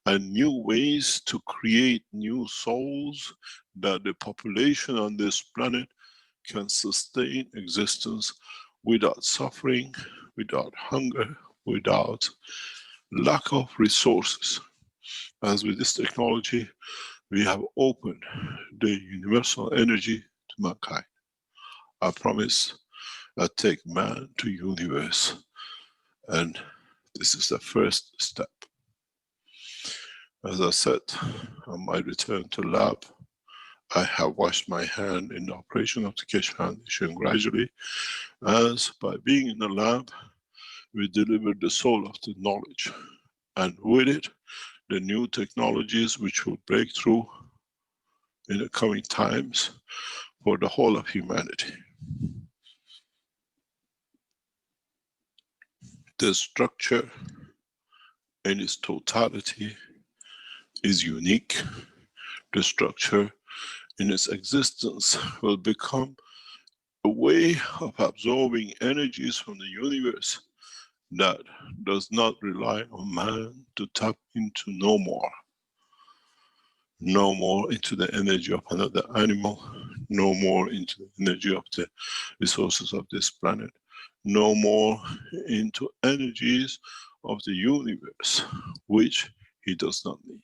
and new ways to create new souls that the population on this planet can sustain existence without suffering, without hunger, without lack of resources. As with this technology, we have opened the universal energy to mankind. I promise I take man to universe, and this is the first step. As I said, on my return to lab, I have washed my hand in the operation of the Keshe Foundation gradually, as by being in the lab, we delivered the soul of the knowledge, and with it, the new technologies which will break through in the coming times for the whole of humanity. The structure in its totality is unique. The structure in its existence will become a way of absorbing energies from the universe that does not rely on man to tap into no more. No more into the energy of another animal, no more into the energy of the resources of this planet, no more into energies of the universe, which he does not need.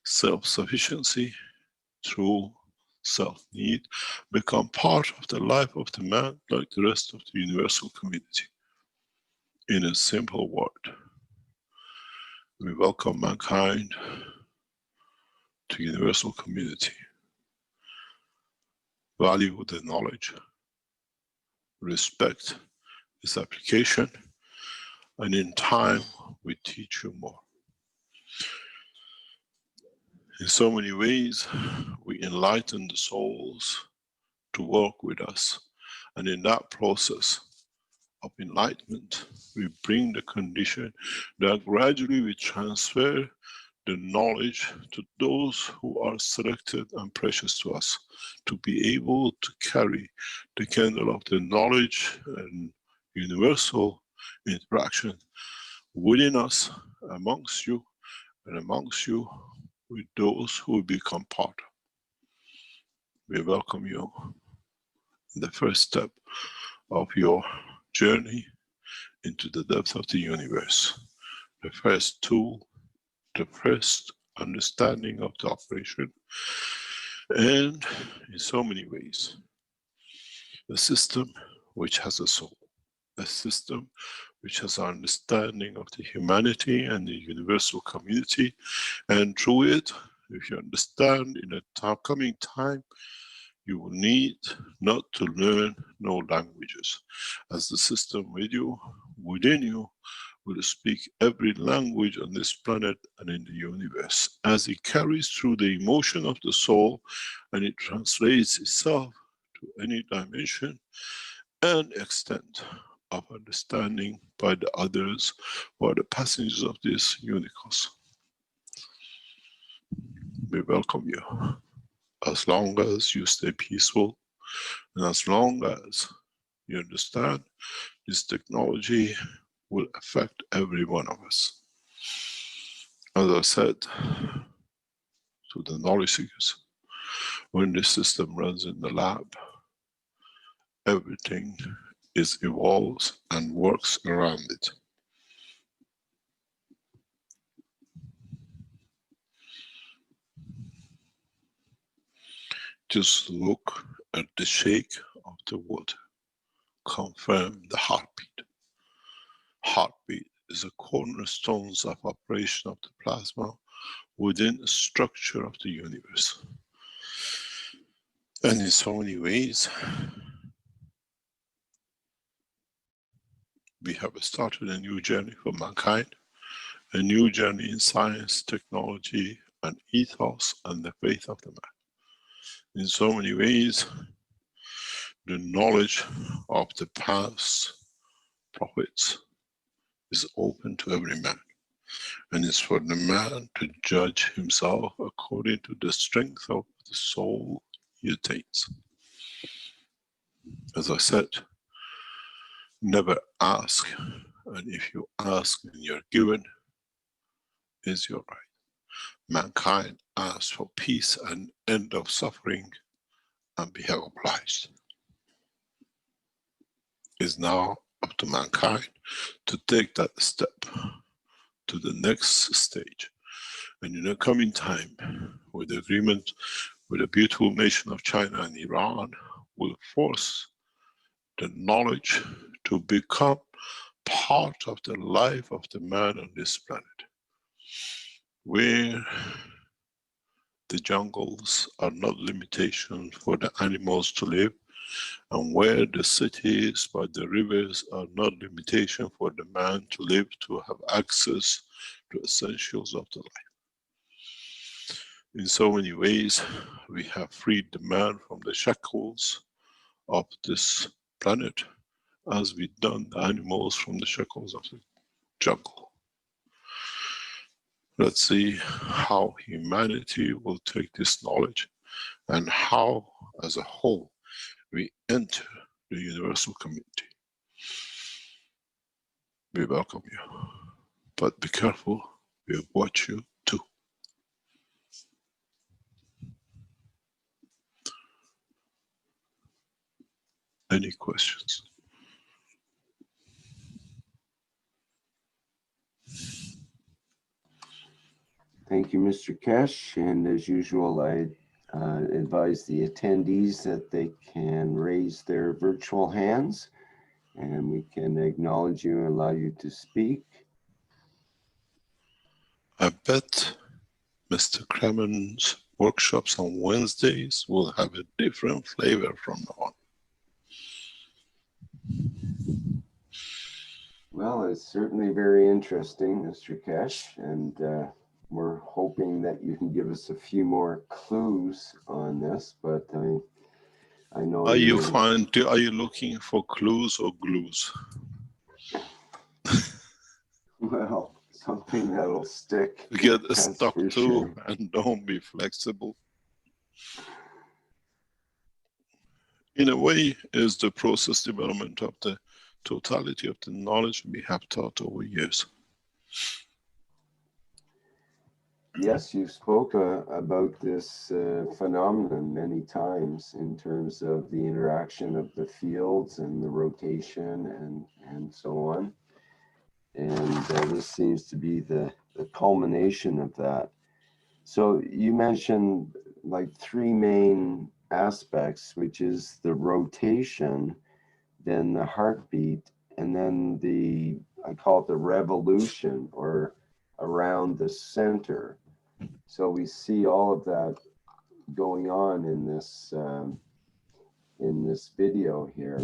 Self-sufficiency through self-need become part of the life of the man like the rest of the universal community. In a simple word, we welcome mankind to universal community. Value the knowledge, respect its application, and in time we teach you more. In so many ways, we enlighten the souls to work with us, and in that process of enlightenment, we bring the condition that gradually we transfer the knowledge to those who are selected and precious to us, to be able to carry the candle of the knowledge and universal interaction within us, amongst you, and amongst you with those who will become part. We welcome you in the first step of your journey into the depth of the universe. The first tool, the first understanding of the operation, and in so many ways, the system which has a soul, a system which has an understanding of the humanity and the universal community, and through it, if you understand in a coming time, you will need not to learn no languages, as the system with you, within you, will speak every language on this planet and in the universe, as it carries through the emotion of the soul and it translates itself to any dimension and extent of understanding by the others who are the passengers of this unicos. We welcome you. As long as you stay peaceful, and as long as you understand this technology will affect every one of us. As I said to the knowledge seekers, when this system runs in the lab, everything evolves and works around it. Just look at the shake of the water. Confirm the heartbeat. Heartbeat is a cornerstone of operation of the plasma within the structure of the universe. And in so many ways, we have started a new journey for mankind, a new journey in science, technology, and ethos, and the faith of the man. In so many ways, the knowledge of the past prophets is open to every man, and it's for the man to judge himself according to the strength of the soul he attains. As I said, never ask, and if you ask and you're given, is your right. Mankind asks for peace and end of suffering, and we have obliged. It's now up to mankind to take that step to the next stage. And in the coming time, with the agreement with the beautiful nation of China and Iran, will force the knowledge to become part of the life of the man on this planet, where the jungles are not limitations for the animals to live, and where the cities by the rivers are not limitation for the man to live, to have access to essentials of the life. In so many ways, we have freed the man from the shackles of this planet, as we've done the animals from the shackles of the jungle. Let's see how humanity will take this knowledge, and how, as a whole, we enter the universal community. We welcome you, but be careful, we watch you too. Any questions? Thank you, Mr. Keshe. And as usual, I advise the attendees that they can raise their virtual hands and we can acknowledge you and allow you to speak. I bet Mr. Kremen's workshops on Wednesdays will have a different flavor from now on. Well, it's certainly very interesting, Mr. Keshe, and we're hoping that you can give us a few more clues on this, but I know Are you looking for clues or glues? Well, something that'll stick. Get That's stuck for to sure. and don't be flexible. In a way, is the process development of the totality of the knowledge we have taught over years. Yes, you spoke about this phenomenon many times in terms of the interaction of the fields and the rotation and so on. And this seems to be the culmination of that. So you mentioned like three main aspects, which is the rotation, then the heartbeat, and then the, I call it the revolution, or around the center. So we see all of that going on in this video here.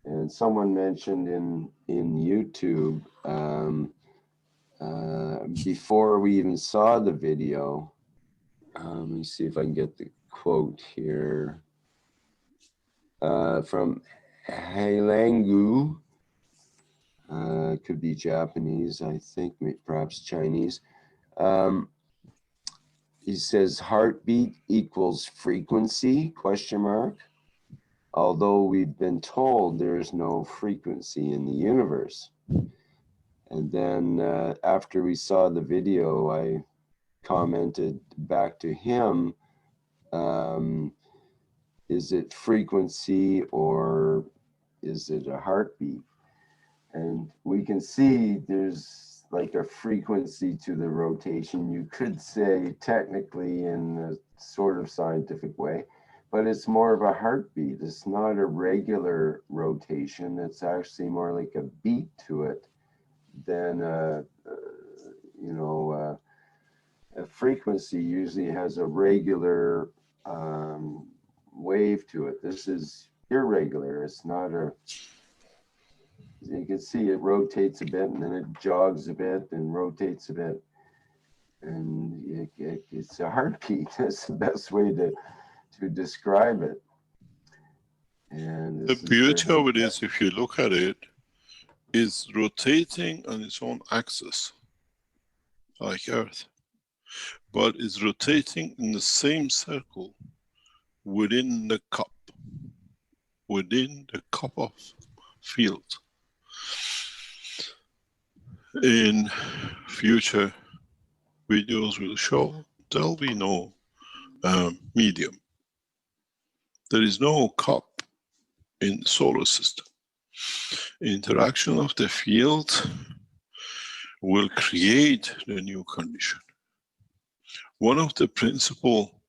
And someone mentioned in YouTube, before we even saw the video, let me see if I can get the quote here, from Heilangu, could be Japanese, I think, perhaps Chinese. He says, heartbeat equals frequency, question mark. Although we've been told there is no frequency in the universe. And then after we saw the video, I commented back to him, is it frequency or is it a heartbeat? And we can see there's like a frequency to the rotation. You could say technically in a sort of scientific way, but it's more of a heartbeat. It's not a regular rotation. It's actually more like a beat to it than a frequency usually has a regular wave to it. This is irregular. It's not a, you can see it rotates a bit and then it jogs a bit and rotates a bit. And it's a heartbeat. That's the best way to describe it. And the beauty of it is, if you look at it, is rotating on its own axis, like Earth, but is rotating in the same circle within the cup of field. In future videos will show there'll be no medium. There is no cup in the solar system. Interaction of the field will create the new condition. One of the principal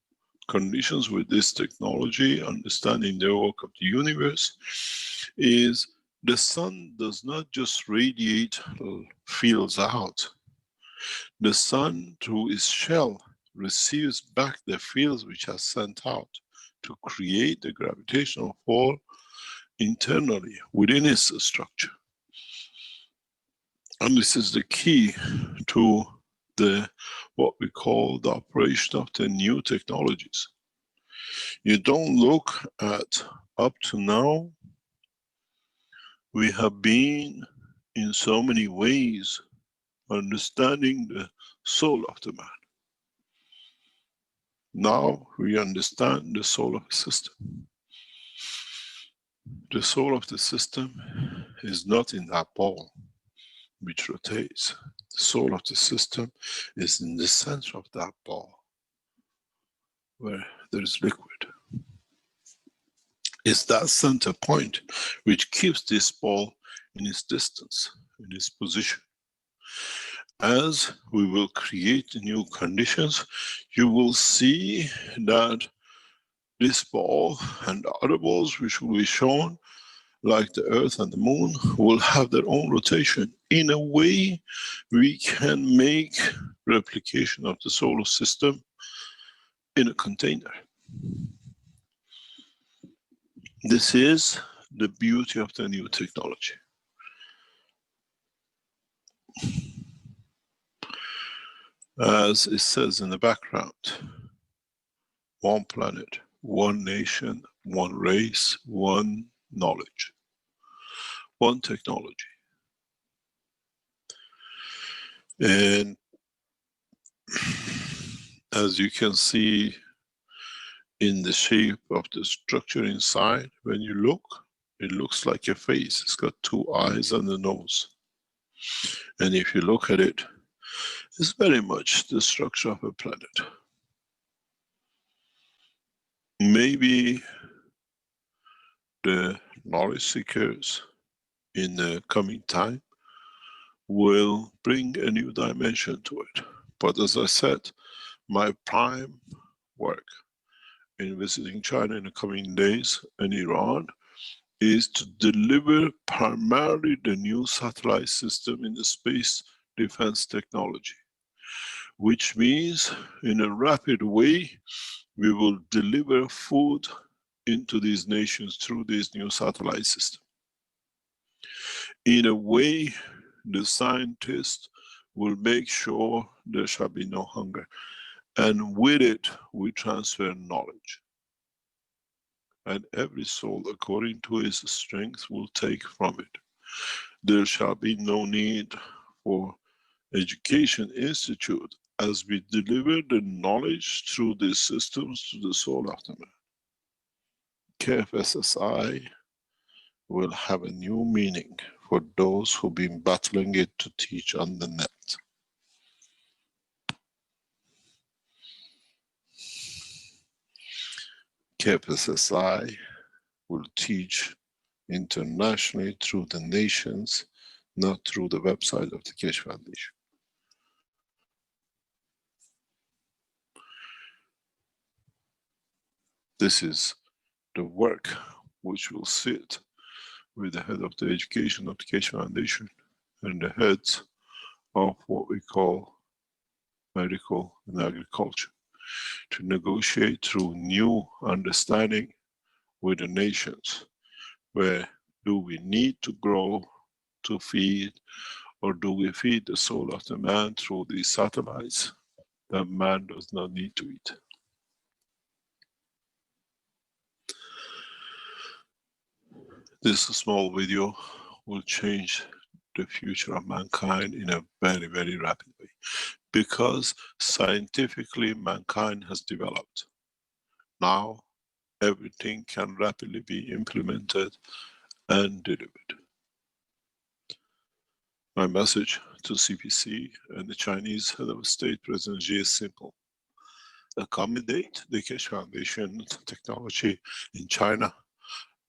conditions with this technology, understanding the work of the universe, is the sun does not just radiate fields out. The sun, through its shell, receives back the fields which has sent out to create the gravitational force internally within its structure. And this is the key to what we call the operation of the new technologies. You don't look at, up to now, we have been in so many ways understanding the soul of the man. Now we understand the soul of the system. The soul of the system is not in that ball which rotates. The soul of the system is in the center of that ball where there is liquid. It's that center point which keeps this ball in its distance, in its position. As we will create new conditions, you will see that this ball and the other balls which will be shown, like the Earth and the Moon, will have their own rotation. In a way, we can make replication of the solar system in a container. This is the beauty of the new technology. As it says in the background, one planet, one nation, one race, one knowledge, one technology. And as you can see in the shape of the structure inside, when you look, it looks like a face. It's got two eyes and a nose. And if you look at it, it's very much the structure of a planet. Maybe the knowledge seekers in the coming time will bring a new dimension to it. But as I said, my prime work in visiting China in the coming days and Iran is to deliver primarily the new satellite system in the space defense technology, which means in a rapid way we will deliver food into these nations through this new satellite system. In a way, the scientists will make sure there shall be no hunger. And with it, we transfer knowledge. And every soul, according to his strength, will take from it. There shall be no need for education institute as we deliver the knowledge through these systems to the soul of the man. KF SSI will have a new meaning for those who've been battling it to teach on the net. KF SSI will teach internationally through the nations, not through the website of the Keshe Foundation. This is the work which will sit with the head of the education of the Keshe Foundation and the heads of what we call medical and agriculture, to negotiate through new understanding with the nations. Where do we need to grow to feed, or do we feed the soul of the man through these satellites that man does not need to eat? This small video will change the future of mankind in a very, very rapid way, because scientifically mankind has developed. Now everything can rapidly be implemented and delivered. My message to CPC and the Chinese head of state, President Xi, is simple. Accommodate the Keshe Foundation technology in China,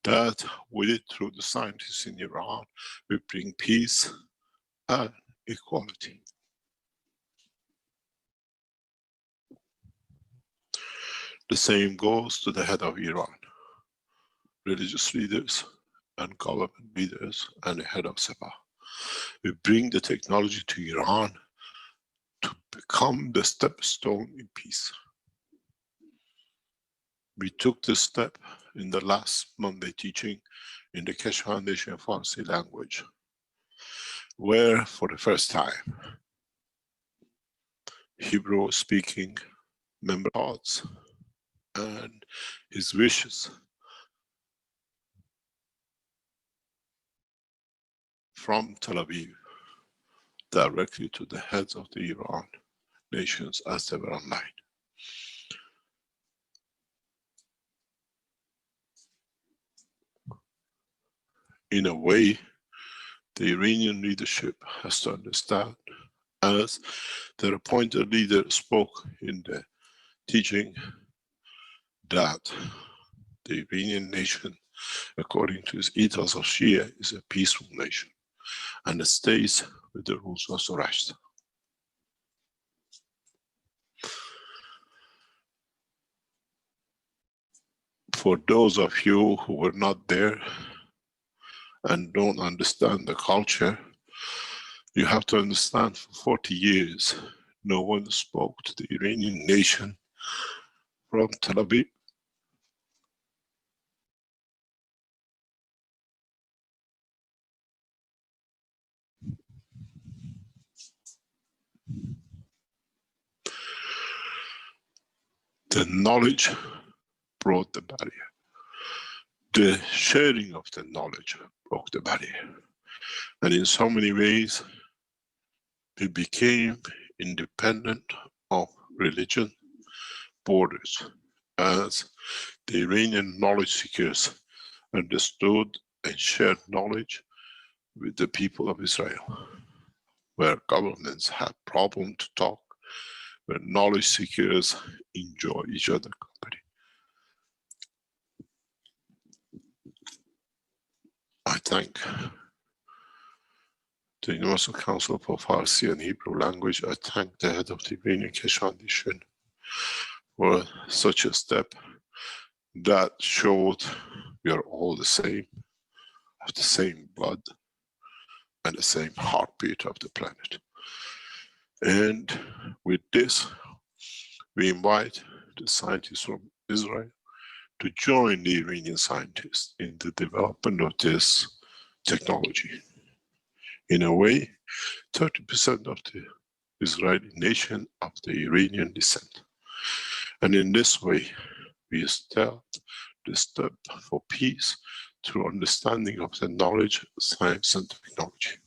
that with it through the scientists in Iran, we bring peace and equality. The same goes to the head of Iran, religious leaders and government leaders and the head of Sabah. We bring the technology to Iran to become the stepstone in peace. We took this step in the last Monday teaching in the Keshe Foundation Farsi language, where for the first time, Hebrew speaking member thoughts and his wishes from Tel Aviv directly to the heads of the Iran nations as they were online. In a way, the Iranian leadership has to understand, as their appointed leader spoke in the teaching, that the Iranian nation, according to his ethos of Shia, is a peaceful nation, and it stays with the rules of Zoroaster. For those of you who were not there and don't understand the culture, you have to understand for 40 years, no one spoke to the Iranian nation from Tel Aviv. The knowledge brought the barrier. The sharing of the knowledge broke the barrier. And in so many ways, we became independent of religion, borders, as the Iranian knowledge seekers understood and shared knowledge with the people of Israel, where governments had problem to talk, where knowledge seekers enjoy each other's company. I thank the Universal Council for Farsi and Hebrew language. I thank the head of the Iranian Keshe Foundation for such a step that showed we are all the same, have the same blood and the same heartbeat of the planet. And with this, we invite the scientists from Israel to join the Iranian scientists in the development of this technology. In a way, 30% of the Israeli nation of the Iranian descent. And in this way, we start the step for peace through understanding of the knowledge, science and technology.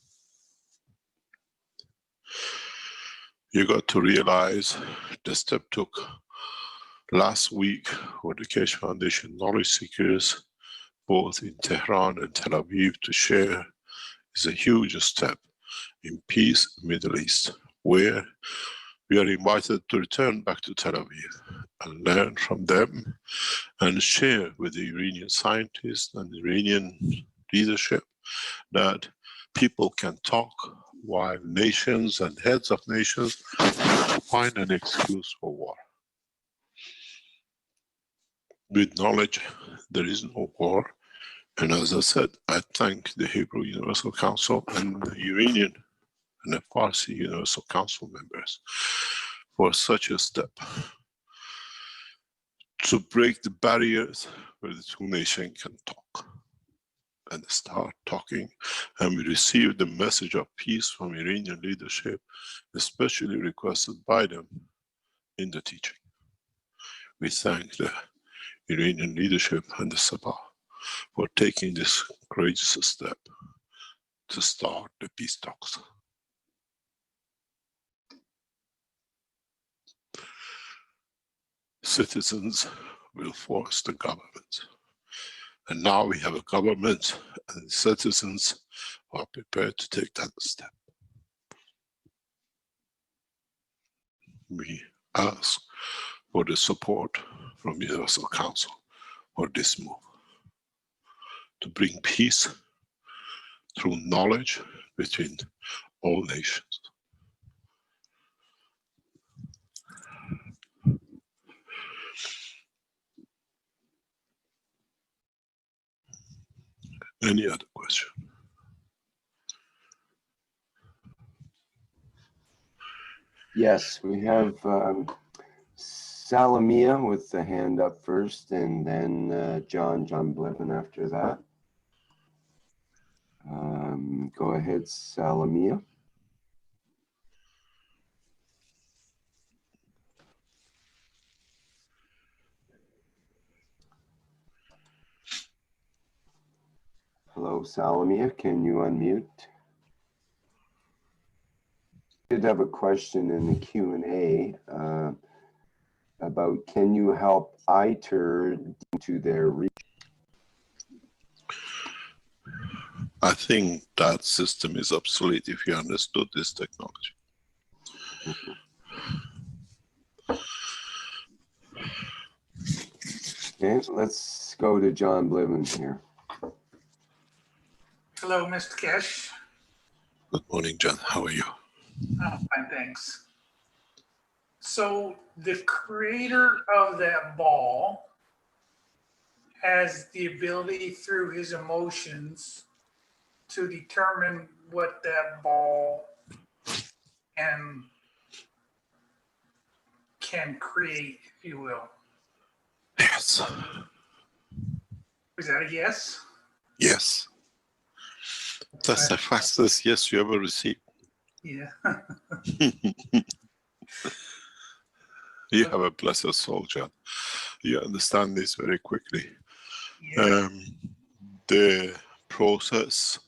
You got to realize the step took last week for the Keshe Foundation knowledge seekers, both in Tehran and Tel Aviv, to share is a huge step in peace in the Middle East, where we are invited to return back to Tel Aviv and learn from them and share with the Iranian scientists and the Iranian leadership that people can talk while nations and heads of nations find an excuse for war. With knowledge, there is no war. And as I said, I thank the Hebrew Universal Council and the Iranian and the Farsi Universal Council members for such a step to break the barriers where the two nations can talk and start talking. And we received the message of peace from Iranian leadership, especially requested by them in the teaching. We thank the Iranian leadership and the Sabah for taking this courageous step to start the peace talks. Citizens will force the government. And now we have a government and citizens who are prepared to take that step. We ask for the support from Universal Council for this move, to bring peace through knowledge between all nations. Any other question? Yes, we have Salamia with the hand up first, and then John Blevin after that. Go ahead, Salamia. Hello, Salamia, can you unmute? I did have a question in the Q&A about, can you help ITER to their reach? I think that system is obsolete if you understood this technology. Okay, let's go to John Blevin here. Hello, Mr. Keshe. Good morning, John. How are you? Fine, thanks. So the creator of that ball has the ability through his emotions to determine what that ball can create, if you will. Yes. Is that a yes? Yes. That's the fastest yes you ever received. Yeah. You have a blessed soul, John. You understand this very quickly. Yeah. The process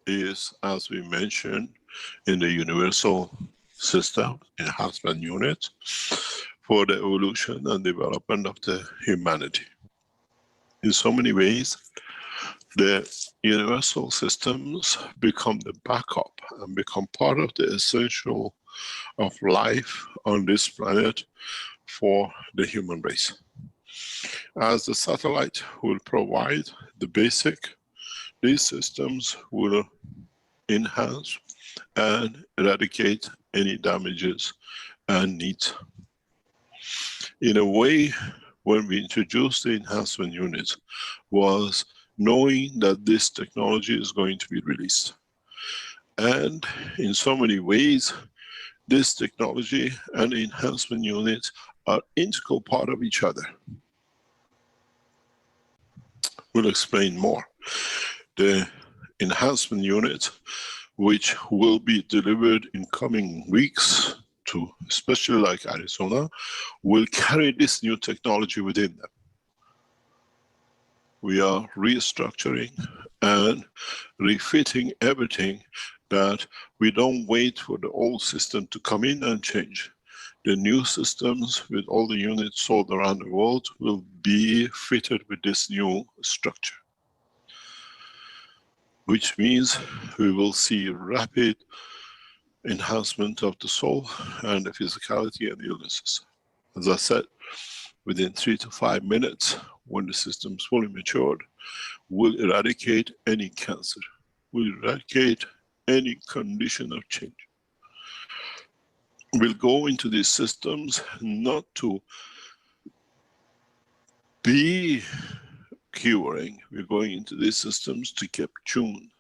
is, as we mentioned, in the universal system enhancement unit for the evolution and development of the humanity. In so many ways, the universal systems become the backup and become part of the essential of life on this planet for the human race. As the satellite will provide the basic, these systems will enhance and eradicate any damages and needs. In a way, when we introduced the enhancement unit, was knowing that this technology is going to be released. And in so many ways, this technology and the enhancement unit are integral part of each other. We'll explain more. The enhancement unit, which will be delivered in coming weeks to especially like Arizona, will carry this new technology within them. We are restructuring and refitting everything, that we don't wait for the old system to come in and change. The new systems with all the units sold around the world will be fitted with this new structure. Which means we will see rapid enhancement of the soul and the physicality and illnesses. As I said, within 3 to 5 minutes, when the system is fully matured, will eradicate any cancer, will eradicate any condition of change. We'll go into these systems not to be curing, we're going into these systems to keep tuned,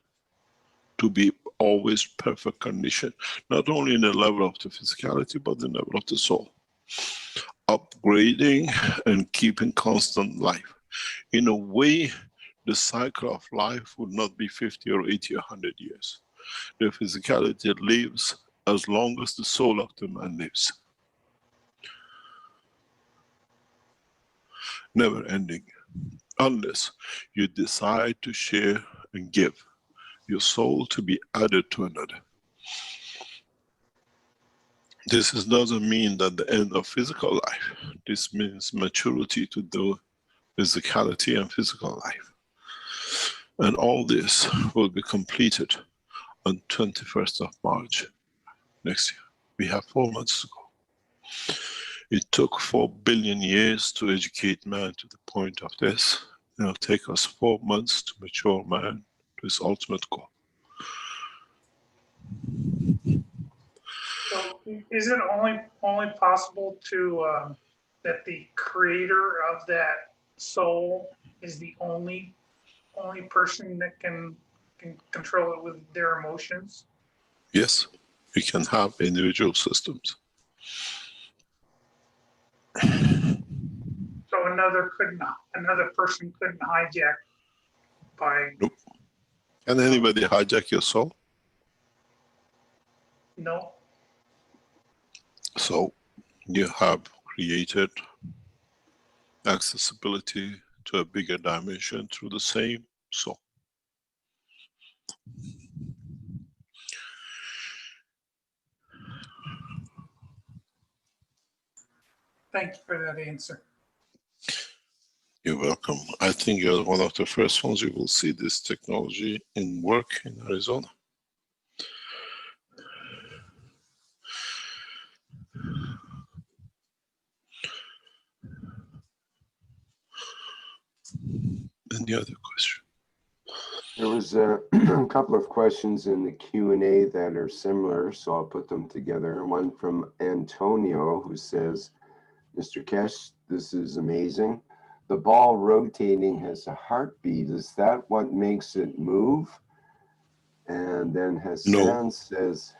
to be always perfect condition, not only in the level of the physicality, but the level of the soul. Upgrading and keeping constant life. In a way, the cycle of life would not be 50 or 80 or 100 years. The physicality lives as long as the soul of the man lives. Never ending, unless you decide to share and give your soul to be added to another. This doesn't mean that the end of physical life. This means maturity to the physicality and physical life. And all this will be completed on 21st of March next year. We have 4 months to go. It took 4 billion years to educate man to the point of this. It'll take us 4 months to mature man to his ultimate goal. So is it only possible to that the creator of that soul is the only person that can control it with their emotions? Yes, we can have individual systems. So another person couldn't hijack by. Nope. Can anybody hijack your soul? No. So you have created accessibility to a bigger dimension through the same soul. Thank you for that answer. You're welcome. I think you're one of the first ones you will see this technology in work in Arizona. Any other question? There was a couple of questions in the Q&A that are similar, so I'll put them together. One from Antonio, who says, Mr. Keshe, this is amazing. The ball rotating has a heartbeat. Is that what makes it move? And then Hassan says...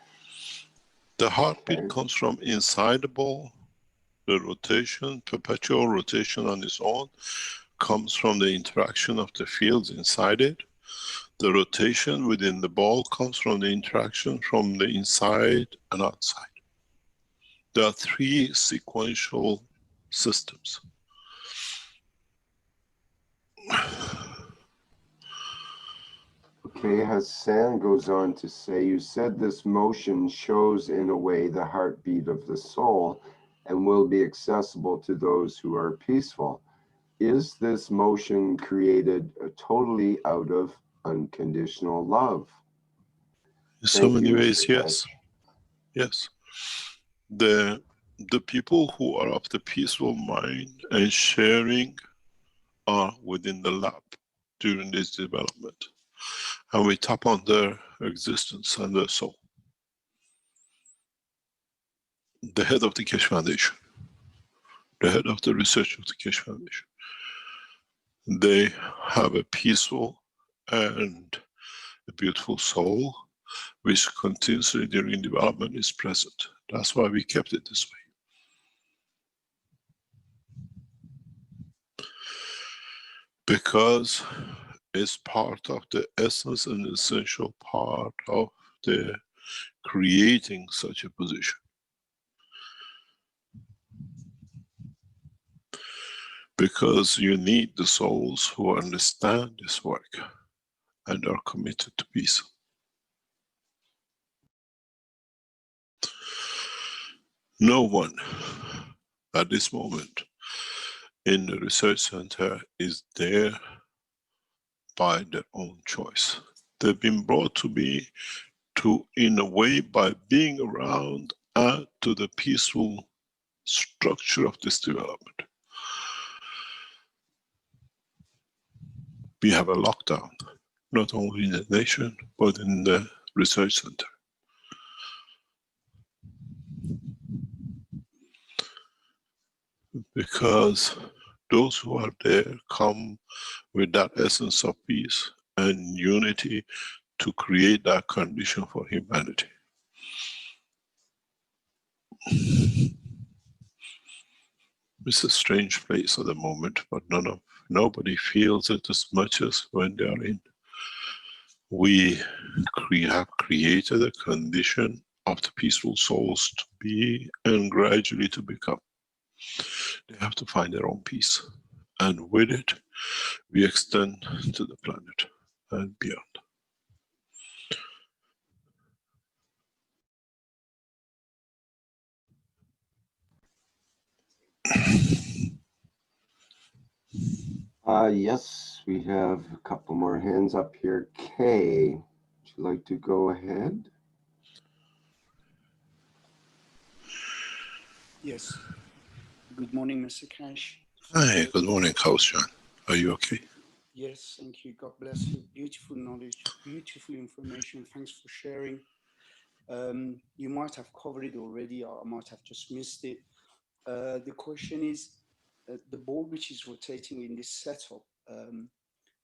The heartbeat comes from inside the ball. The rotation, perpetual rotation on its own, comes from the interaction of the fields inside it. The rotation within the ball comes from the interaction from the inside and outside. There are 3 sequential systems. K. Hassan goes on to say, you said this motion shows in a way the heartbeat of the soul and will be accessible to those who are peaceful. Is this motion created totally out of unconditional love? In so Thank many you, ways, Mr. yes. Yes. The people who are of the peaceful mind and sharing are within the lab during this development. And we tap on their existence and their soul. The head of the Keshe Foundation, the head of the research of the Keshe Foundation, they have a peaceful and a beautiful soul which continuously during development is present. That's why we kept it this way. Because it's part of the essence and essential part of the creating such a position. Because you need the souls who understand this work and are committed to peace. No one at this moment in the research center is there by their own choice. They've been brought to be to, in a way, by being around, add to the peaceful structure of this development. We have a lockdown, not only in the nation, but in the research center. Because those who are there come with that essence of peace and unity to create that condition for humanity. It's a strange place at the moment, but nobody feels it as much as when they are in. We have created a condition of the peaceful souls to be and gradually to become. They have to find their own peace. And with it, we extend to the planet and beyond. Yes, we have a couple more hands up here. Kay, would you like to go ahead? Yes. Good morning, Mr. Keshe. Hi, good morning, House John. Are you okay? Yes, thank you. God bless you. Beautiful knowledge, beautiful information. Thanks for sharing. You might have covered it already, or I might have just missed it. The question is, the ball which is rotating in this setup,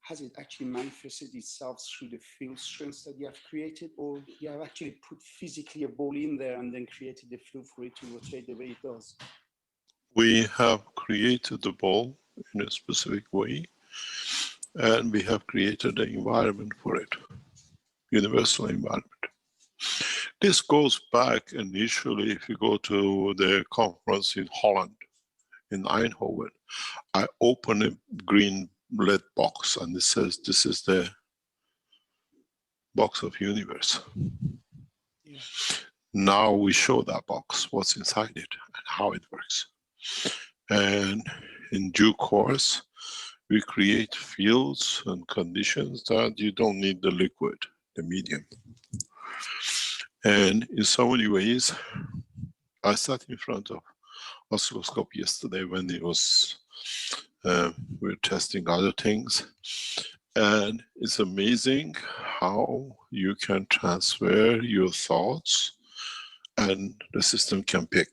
has it actually manifested itself through the field strengths that you have created, or you have actually put physically a ball in there and then created the field for it to rotate the way it does? We have created the ball in a specific way, and we have created an environment for it, universal environment. This goes back initially, if you go to the conference in Holland, in Eindhoven, I open a green lead box and it says, this is the box of universe. Yeah. Now we show that box, what's inside it and how it works. And in due course, we create fields and conditions that you don't need the liquid, the medium. And in so many ways, I sat in front of oscilloscope yesterday when it was, we were testing other things. And it's amazing how you can transfer your thoughts and the system can pick.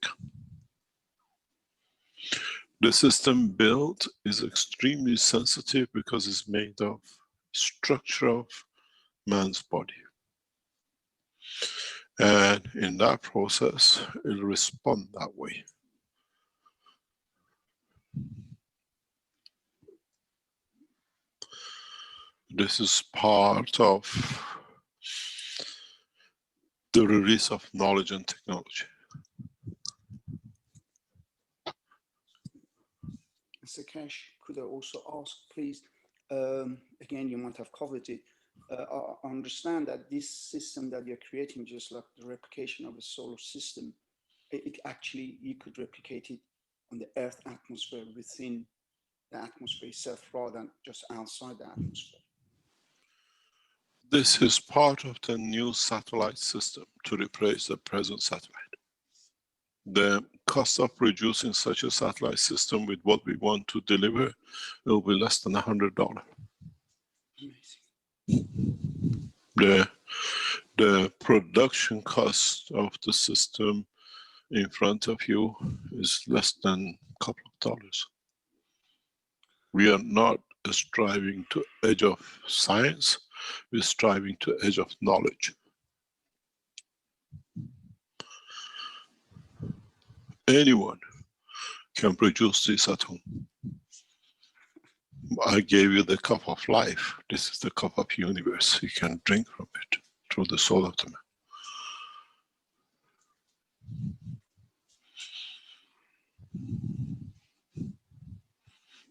The system built is extremely sensitive because it's made of structure of man's body. And in that process, it'll respond that way. This is part of the release of knowledge and technology. Mr. Keshe, could I also ask, please, again, you might have covered it, I understand that this system that you're creating, just like the replication of a solar system, it actually, you could replicate it on the Earth atmosphere, within the atmosphere itself, rather than just outside the atmosphere. This is part of the new satellite system to replace the present satellite. The cost of producing such a satellite system with what we want to deliver will be less than $100. Amazing. The production cost of the system in front of you is less than a couple of dollars. We are not striving to edge of science, we're striving to edge of knowledge. Anyone can produce this at home. I gave you the cup of life. This is the cup of universe. You can drink from it through the soul of the man.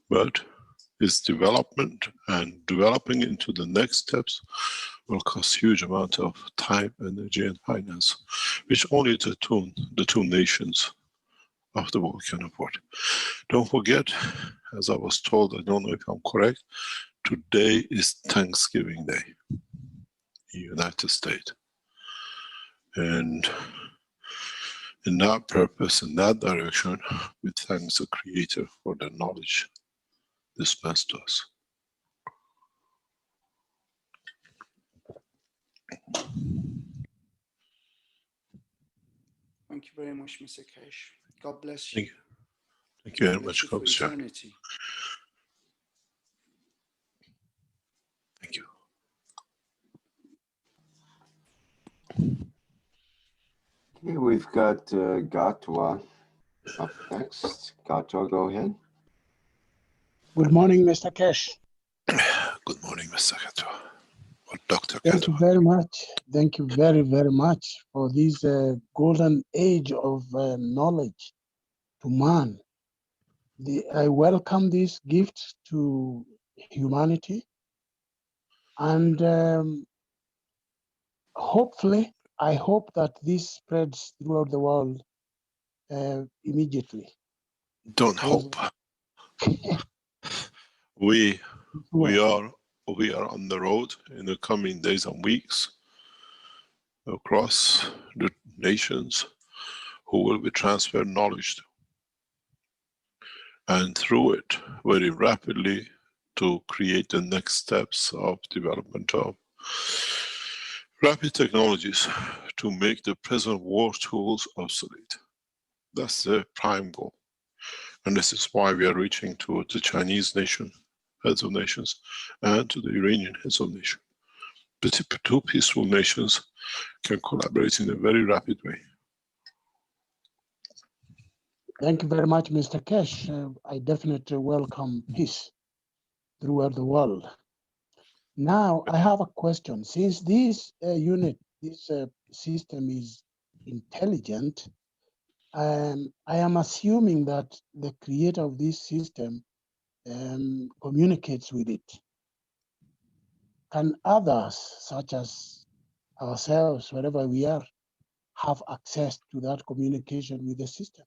But its development and developing into the next steps will cost huge amount of time, energy, and finance, which only the two nations of the world can afford. Don't forget, as I was told, I don't know if I'm correct, today is Thanksgiving Day in the United States. And in that purpose, in that direction, we thank the Creator for the knowledge dispensed to us. Thank you very much, Mr. Keshe. God bless you. Thank you very Bless much, you for Coach. eternity. Thank you. Okay, we've got Gatwa up next. Gatwa, go ahead. Good morning, Mr. Keshe. Good morning, Mr. Katwa. Or Dr. Thank you Katwa. very much. Thank you very, very much for this golden age of knowledge to man. I welcome this gift to humanity, and hopefully, I hope that this spreads throughout the world immediately. Don't hope. We are on the road in the coming days and weeks across the nations who will be transferred knowledge to. And through it, very rapidly, to create the next steps of development of rapid technologies to make the present war tools obsolete. That's the prime goal. And this is why we are reaching to the Chinese nation, heads of nations, and to the Iranian heads of nations. The two peaceful nations can collaborate in a very rapid way. Thank you very much, Mr. Keshe. I definitely welcome peace throughout the world. Now, I have a question. Since this system is intelligent, I am assuming that the creator of this system communicates with it. Can others, such as ourselves, wherever we are, have access to that communication with the system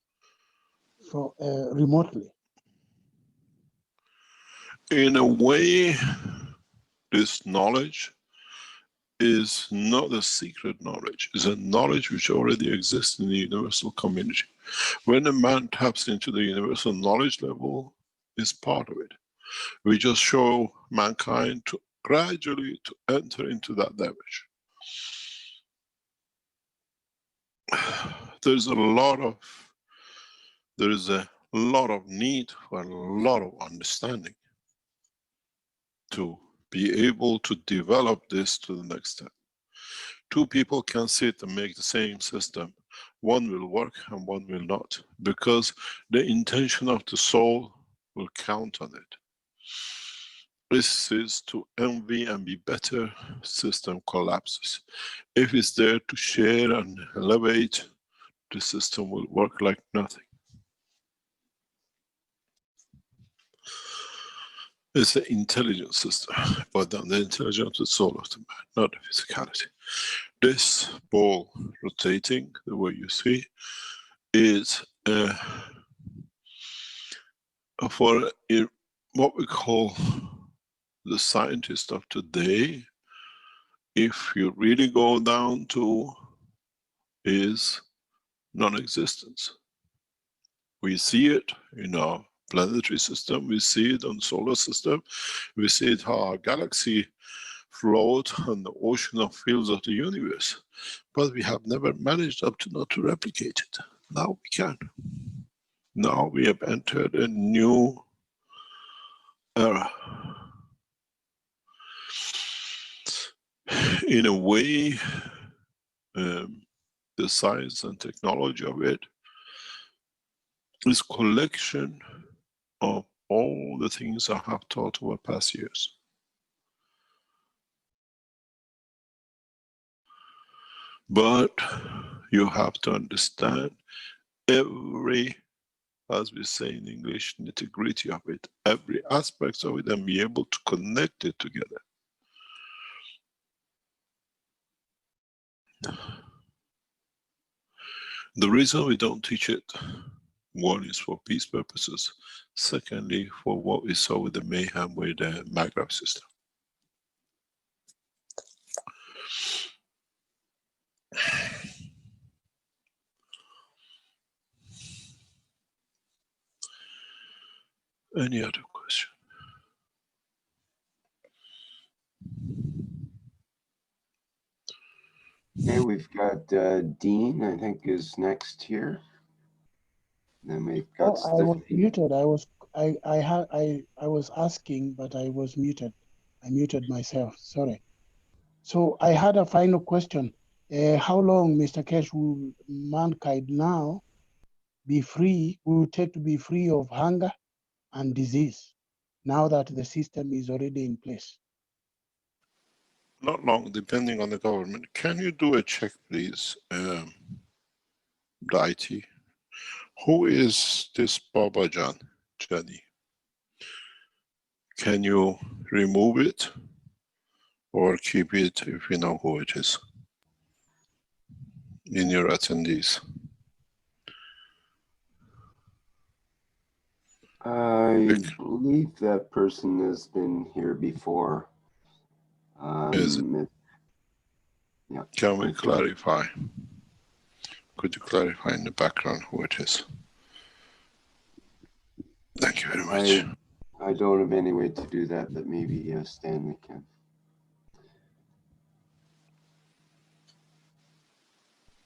remotely? In a way, this knowledge is not a secret knowledge. It's a knowledge which already exists in the universal community. When a man taps into the universal knowledge level, it's part of it. We just show mankind to gradually to enter into that dimension. There is a lot of need for a lot of understanding to be able to develop this to the next step. Two people can sit and make the same system. One will work and one will not, because the intention of the soul will count on it. This is to envy and be better, system collapses. If it's there to share and elevate, the system will work like nothing. It's the intelligence system, but then the intelligence of the soul of the man, not the physicality. This ball rotating, the way you see, is for what we call the scientists of today, if you really go down to, is non-existence. We see it in our planetary system, we see it on the solar system, we see it how our galaxy float on the ocean of fields of the universe, but we have never managed up to now to replicate it. Now we can. Now we have entered a new era. In a way, the science and technology of it is collection of all the things I have taught over past years. But you have to understand every, as we say in English, nitty-gritty of it, every aspect of it, and be able to connect it together. The reason we don't teach it, one is for peace purposes, secondly for what we saw with the mayhem with the Maghreb system. Any other question? Okay, we've got Dean, I think, is next here. Then we've got I was Stephanie. muted. I was asking, but I was muted. I muted myself. Sorry. So I had a final question. How long, Mr. Keshe, will mankind now be free? Will take to be free of hunger and disease now that the system is already in place? Not long, depending on the government. Can you do a check, please, the IT? Who is this Baba Jani? Can you remove it or keep it if you know who it is in your attendees? I believe that person has been here before. Is it? Yeah. Can we clarify? Could you clarify in the background who it is? Thank you very much. I don't have any way to do that, but maybe Stanley can.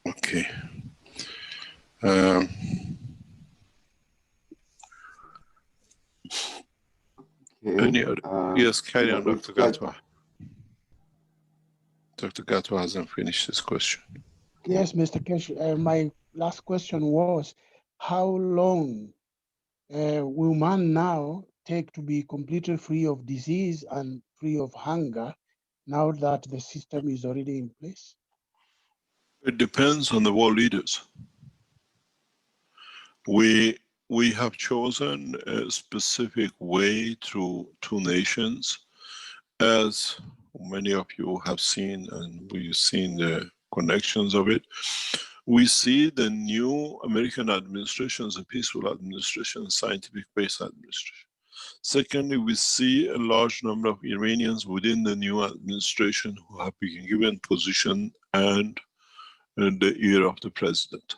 Okay. Okay. Any other? Yes, carry on, Dr. got- Gatwa. Dr. Gatwa hasn't finished his question. Yes, Mr. Keshe. My last question was, how long will man now take to be completely free of disease and free of hunger now that the system is already in place? It depends on the world leaders. We have chosen a specific way through two nations, as many of you have seen, and we've seen the connections of it. We see the new American administration as a peaceful administration, scientific-based administration. Secondly, we see a large number of Iranians within the new administration who have been given position and in the ear of the president.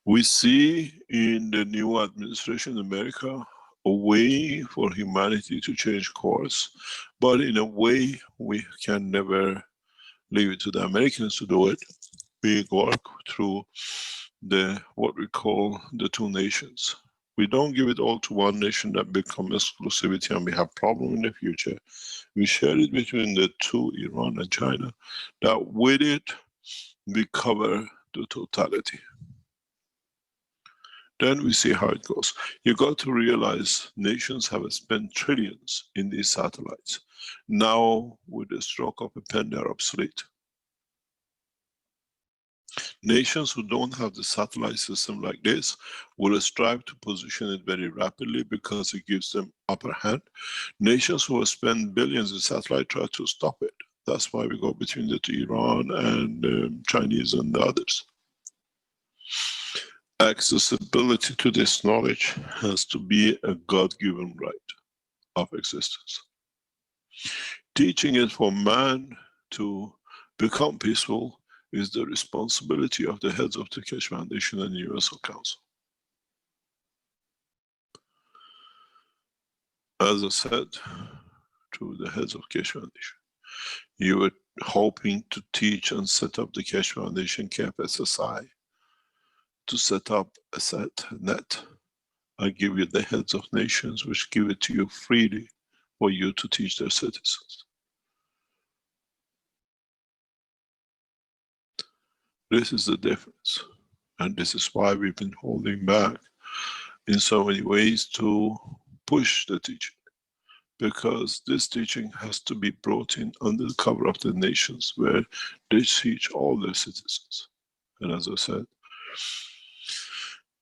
We see in the new administration in America a way for humanity to change course, but in a way we can never leave it to the Americans to do it. We work through what we call the two nations. We don't give it all to one nation that becomes exclusivity and we have problems in the future. We share it between the two, Iran and China, that with it we cover the totality. Then we see how it goes. You got to realize nations have spent trillions in these satellites. Now, with the stroke of a pen, they're obsolete. Nations who don't have the satellite system like this will strive to position it very rapidly because it gives them upper hand. Nations who will spend billions in satellite try to stop it. That's why we go between the Iran and Chinese and the others. Accessibility to this knowledge has to be a God-given right of existence. Teaching it for man to become peaceful is the responsibility of the heads of the Keshe Foundation and the Universal Council. As I said to the heads of Keshe Foundation, you were hoping to teach and set up the Keshe Foundation, KF SSI, to set up a net. I give you the heads of nations which give it to you freely for you to teach their citizens. This is the difference, and this is why we've been holding back in so many ways to push the teaching, because this teaching has to be brought in under the cover of the nations where they teach all their citizens. And as I said,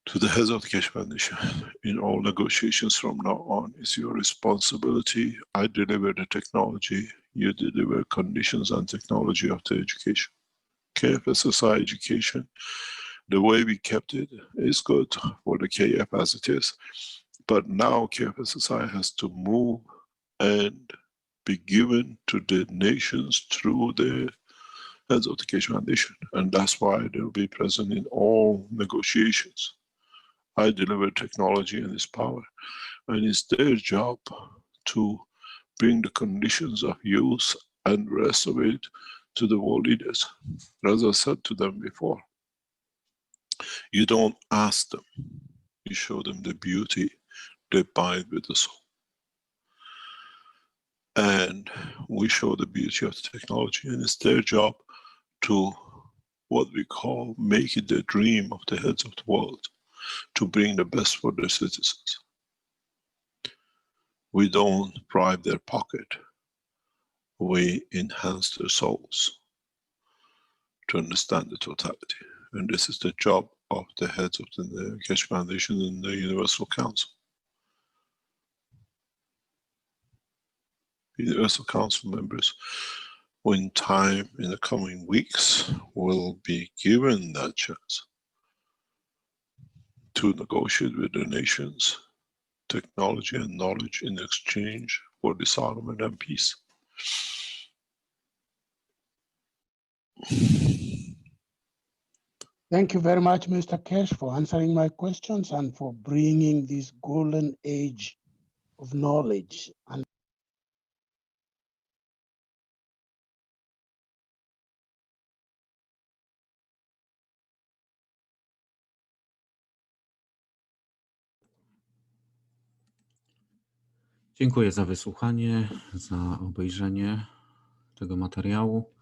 to the heads of the Keshe Foundation, in all negotiations from now on, it's your responsibility. I deliver the technology, you deliver conditions and technology of the education. KF SSI Education, the way we kept it is good for the KF as it is, but now KF SSI has to move and be given to the nations through the heads of the Keshe Foundation, and that's why they'll be present in all negotiations. I deliver technology and its power, and it's their job to bring the conditions of use and the rest of it to the world leaders. As I said to them before, you don't ask them, you show them the beauty, they buy it with the soul. And we show the beauty of the technology, and it's their job to, what we call, make it the dream of the heads of the world, to bring the best for their citizens. We don't bribe their pocket, we enhance their souls to understand the totality. And this is the job of the heads of the Keshe Foundation and the Universal Council. The Universal Council members, when time in the coming weeks, will be given that chance to negotiate with the nations technology and knowledge in exchange for disarmament and peace. Thank you very much, Mr. Keshe, for answering my questions and for bringing this golden age of knowledge. And Dziękuję za wysłuchanie, za obejrzenie tego materiału.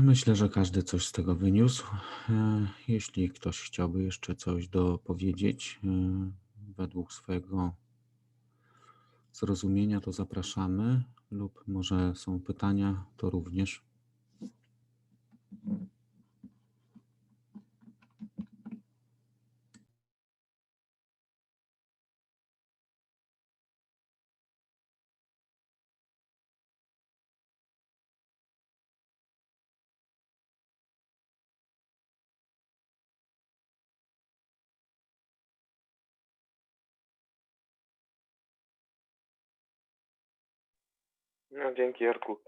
Myślę, że każdy coś z tego wyniósł. Jeśli ktoś chciałby jeszcze coś dopowiedzieć według swojego zrozumienia, to zapraszamy, lub może są pytania, to również. No, dzięki, Jarku.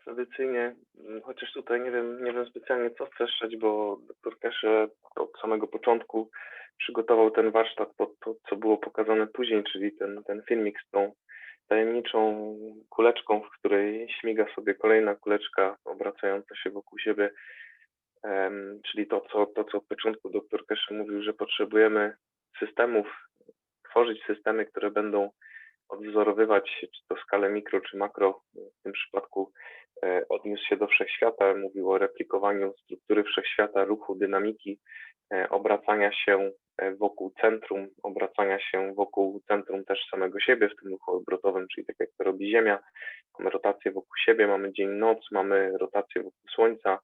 Tradycyjnie, chociaż tutaj nie wiem specjalnie co streszczać, bo dr Keshe od samego początku przygotował ten warsztat pod to, co było pokazane później, czyli ten filmik z tą tajemniczą kuleczką, w której śmiga sobie kolejna kuleczka obracająca się wokół siebie, czyli to, co od początku dr Keshe mówił, że potrzebujemy systemów, tworzyć systemy, które będą odwzorowywać, czy to skalę mikro, czy makro. W tym przypadku odniósł się do wszechświata, mówił o replikowaniu struktury wszechświata, ruchu, dynamiki, obracania się wokół centrum, obracania się wokół centrum też samego siebie w tym ruchu obrotowym, czyli tak jak to robi Ziemia. Mamy rotację wokół siebie, mamy dzień-noc, mamy rotację wokół Słońca.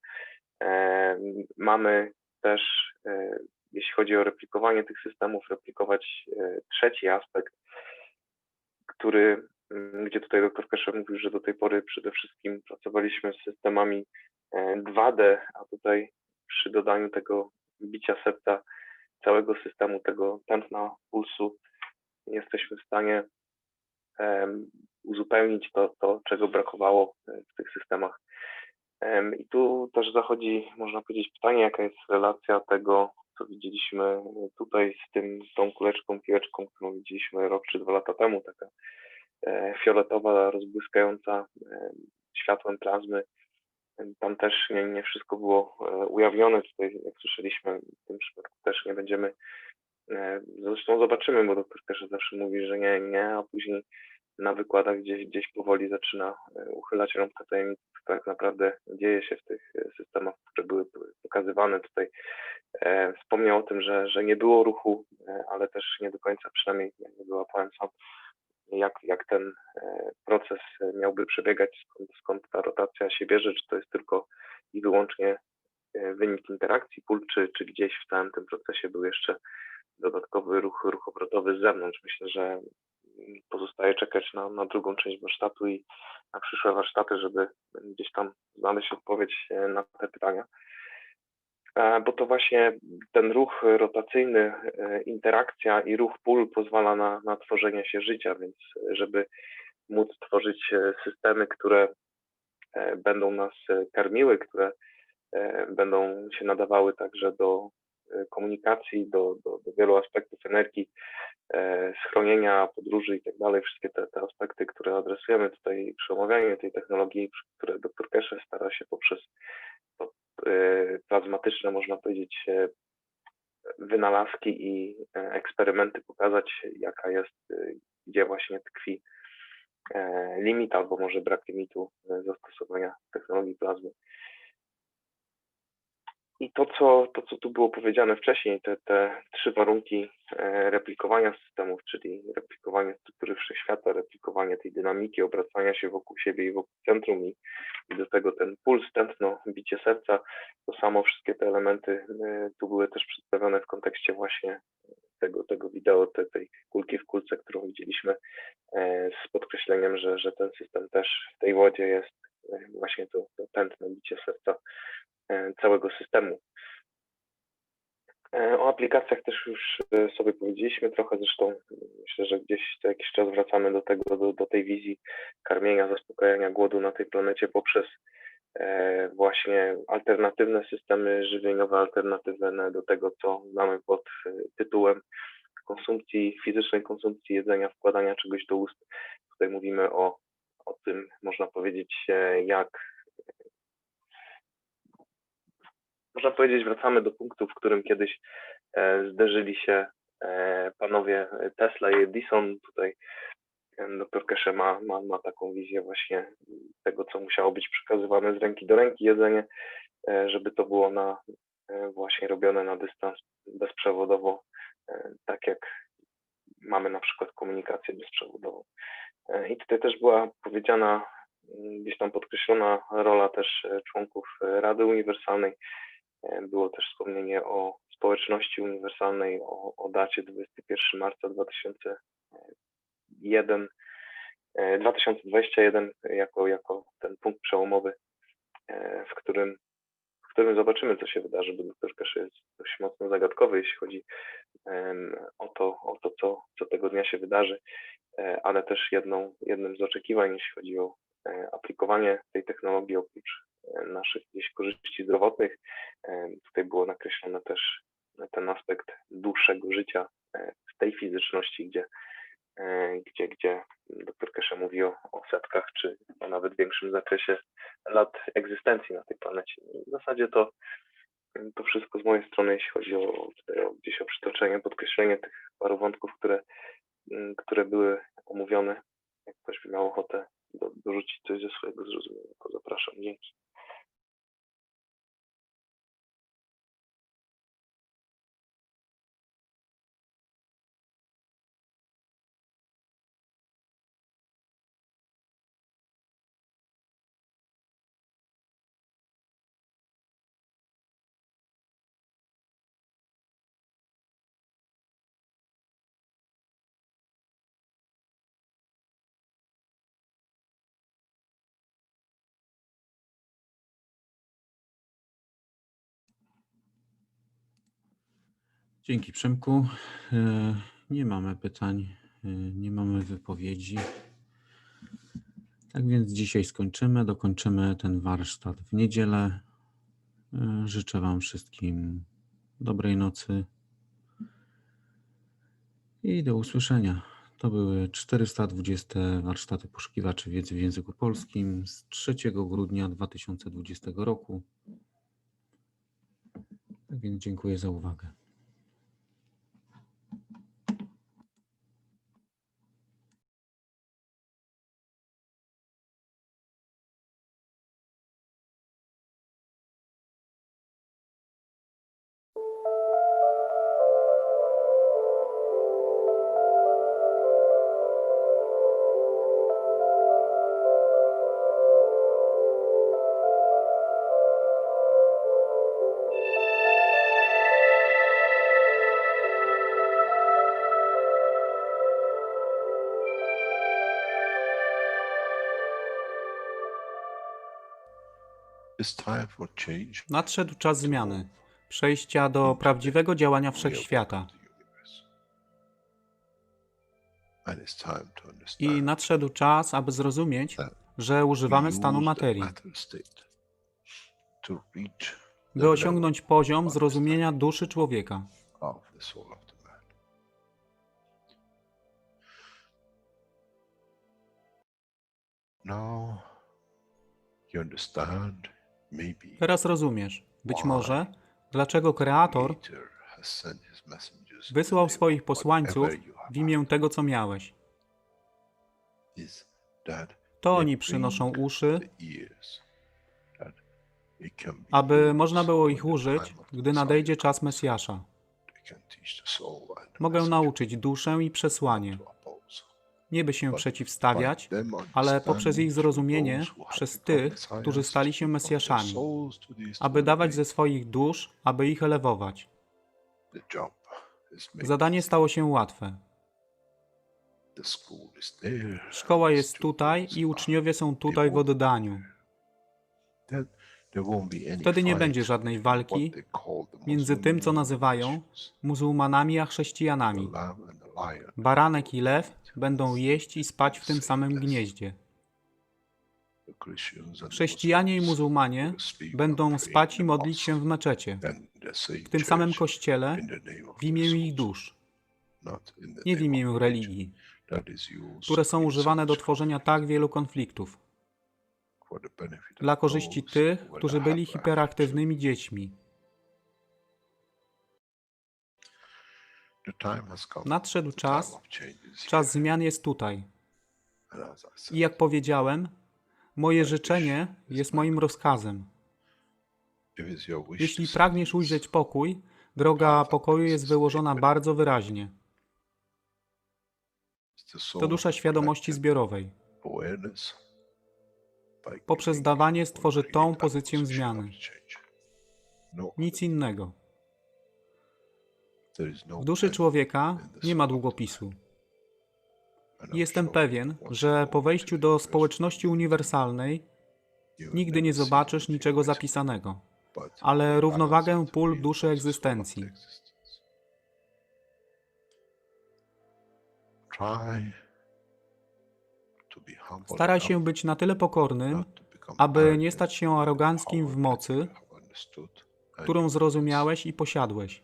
Mamy też, jeśli chodzi o replikowanie tych systemów, replikować trzeci aspekt, gdzie tutaj dr Keshe mówił, że do tej pory przede wszystkim pracowaliśmy z systemami 2D, a tutaj przy dodaniu tego bicia serca całego systemu, tego tętna pulsu, jesteśmy w stanie uzupełnić to, czego brakowało w tych systemach. I tu też zachodzi, można powiedzieć, pytanie, jaka jest relacja tego, co widzieliśmy tutaj z tą kuleczką, piłeczką, którą widzieliśmy rok czy 2 lata temu, taka fioletowa, rozbłyskająca światłem plazmy. Tam też nie wszystko było ujawnione. Tutaj, jak słyszeliśmy, w tym przypadku też nie będziemy. Zresztą zobaczymy, bo dr Keshe zawsze mówi, że nie, a później na wykładach gdzieś powoli zaczyna uchylać rąbkę tajemnicy, co tak naprawdę dzieje się w tych systemach, które były pokazywane. Tutaj wspomniał o tym, że nie było ruchu, ale też nie do końca, przynajmniej nie wyłapałem sam, jak ten proces miałby przebiegać, skąd ta rotacja się bierze, czy to jest tylko i wyłącznie wynik interakcji pól, czy gdzieś w całym tym procesie był jeszcze dodatkowy ruch obrotowy z zewnątrz. Myślę, że pozostaje czekać na drugą część warsztatu i na przyszłe warsztaty, żeby gdzieś tam znaleźć odpowiedź na te pytania. Bo to właśnie ten ruch rotacyjny, interakcja i ruch pól pozwala na tworzenie się życia, więc żeby móc tworzyć systemy, które będą nas karmiły, które będą się nadawały także do komunikacji, do wielu aspektów energii, schronienia, podróży i tak dalej, wszystkie te aspekty, które adresujemy tutaj przy omawianiu tej technologii, które dr Keshe stara się poprzez plazmatyczne, można powiedzieć, wynalazki i eksperymenty pokazać, jaka jest, gdzie właśnie tkwi limit albo może brak limitu zastosowania technologii plazmy. I to, co tu było powiedziane wcześniej, te 3 warunki replikowania systemów, czyli replikowanie struktury wszechświata, replikowanie tej dynamiki, obracania się wokół siebie i wokół centrum i do tego ten puls, tętno, bicie serca, to samo wszystkie te elementy tu były też przedstawione w kontekście właśnie tego wideo, tej kulki w kulce, którą widzieliśmy, z podkreśleniem, że ten system też w tej wodzie jest właśnie to tętno, bicie serca całego systemu. O aplikacjach też już sobie powiedzieliśmy trochę, zresztą myślę, że gdzieś co jakiś czas wracamy do tej wizji karmienia, zaspokajania głodu na tej planecie poprzez właśnie alternatywne systemy żywieniowe, alternatywne do tego, co znamy pod tytułem fizycznej konsumpcji jedzenia, wkładania czegoś do ust. Tutaj mówimy o tym, można powiedzieć, wracamy do punktu, w którym kiedyś zderzyli się panowie Tesla i Edison. Tutaj dr Keshe ma taką wizję właśnie tego, co musiało być przekazywane z ręki do ręki jedzenie, żeby to było właśnie robione na dystans bezprzewodowo, tak jak mamy na przykład komunikację bezprzewodową. I tutaj też była powiedziana, gdzieś tam podkreślona rola też członków Rady Uniwersalnej. Było też wspomnienie o społeczności uniwersalnej, o dacie 21 marca 2021 jako ten punkt przełomowy, w którym zobaczymy, co się wydarzy, bo dr Keshe jest dość mocno zagadkowy, jeśli chodzi o to, co tego dnia się wydarzy, ale też jednym z oczekiwań, jeśli chodzi o aplikowanie tej technologii oprócz naszych gdzieś korzyści zdrowotnych. Tutaj było nakreślone też ten aspekt dłuższego życia w tej fizyczności, gdzie dr Keshe mówi o setkach, czy o nawet większym zakresie lat egzystencji na tej planecie. W zasadzie to wszystko z mojej strony, jeśli chodzi gdzieś o przytoczenie, podkreślenie tych paru wątków, które były omówione. Jak ktoś by miał ochotę dorzucić coś ze swojego zrozumienia, to zapraszam. Dzięki. Dzięki, Przemku. Nie mamy pytań, nie mamy wypowiedzi. Tak więc dzisiaj dokończymy ten warsztat w niedzielę. Życzę Wam wszystkim dobrej nocy i do usłyszenia. To były 420 warsztaty poszukiwaczy wiedzy w języku polskim z 3 grudnia 2020 roku. Tak więc dziękuję za uwagę. Nadszedł czas zmiany, przejścia do prawdziwego działania wszechświata. I nadszedł czas, aby zrozumieć, że używamy stanu materii, by osiągnąć poziom zrozumienia duszy człowieka. Teraz rozumiesz, być może, dlaczego Kreator wysłał swoich posłańców w imię tego, co miałeś. To oni przynoszą uszy, aby można było ich użyć, gdy nadejdzie czas Mesjasza. Mogę nauczyć duszę i przesłanie. Nie by się przeciwstawiać, ale poprzez ich zrozumienie, przez tych, którzy stali się Mesjaszami, aby dawać ze swoich dusz, aby ich elewować. Zadanie stało się łatwe. Szkoła jest tutaj i uczniowie są tutaj w oddaniu. Wtedy nie będzie żadnej walki między tym, co nazywają muzułmanami, a chrześcijanami. Baranek i lew będą jeść i spać w tym samym gnieździe. Chrześcijanie i muzułmanie będą spać i modlić się w meczecie, w tym samym kościele, w imię ich dusz, nie w imię religii, które są używane do tworzenia tak wielu konfliktów, dla korzyści tych, którzy byli hiperaktywnymi dziećmi. Nadszedł czas, czas zmian jest tutaj. I jak powiedziałem, moje życzenie jest moim rozkazem. Jeśli pragniesz ujrzeć pokój, droga pokoju jest wyłożona bardzo wyraźnie. To dusza świadomości zbiorowej. Poprzez dawanie stworzy tą pozycję zmiany. Nic innego. W duszy człowieka nie ma długopisu. Jestem pewien, że po wejściu do społeczności uniwersalnej nigdy nie zobaczysz niczego zapisanego, ale równowagę pól duszy egzystencji. Staraj się być na tyle pokornym, aby nie stać się aroganckim w mocy, którą zrozumiałeś i posiadłeś.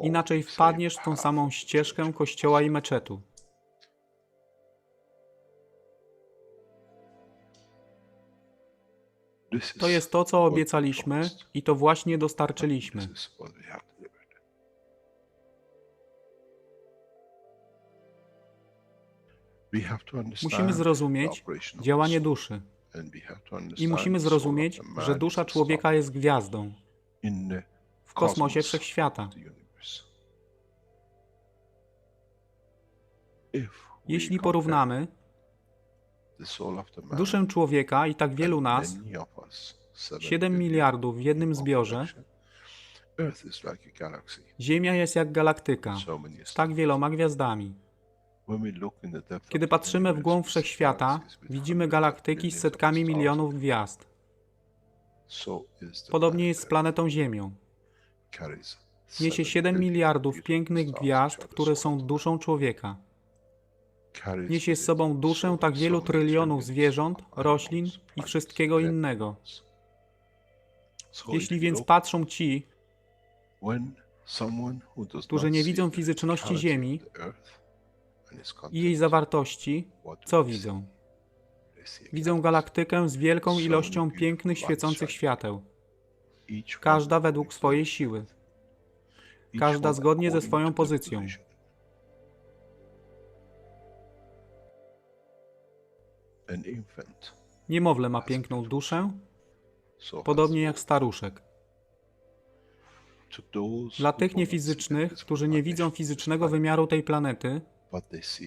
Inaczej wpadniesz w tą samą ścieżkę kościoła i meczetu. To jest to, co obiecaliśmy i to właśnie dostarczyliśmy. Musimy zrozumieć działanie duszy i musimy zrozumieć, że dusza człowieka jest gwiazdą w kosmosie wszechświata. Jeśli porównamy duszę człowieka i tak wielu nas, 7 miliardów w jednym zbiorze, Ziemia jest jak galaktyka z tak wieloma gwiazdami. Kiedy patrzymy w głąb wszechświata, widzimy galaktyki z setkami milionów gwiazd. Podobnie jest z planetą Ziemią. Niesie 7 miliardów pięknych gwiazd, które są duszą człowieka. Niesie z sobą duszę tak wielu trylionów zwierząt, roślin i wszystkiego innego. Jeśli więc patrzą ci, którzy nie widzą fizyczności Ziemi i jej zawartości, co widzą? Widzą galaktykę z wielką ilością pięknych, świecących świateł. Każda według swojej siły. Każda zgodnie ze swoją pozycją. Niemowlę ma piękną duszę, podobnie jak staruszek. Dla tych niefizycznych, którzy nie widzą fizycznego wymiaru tej planety,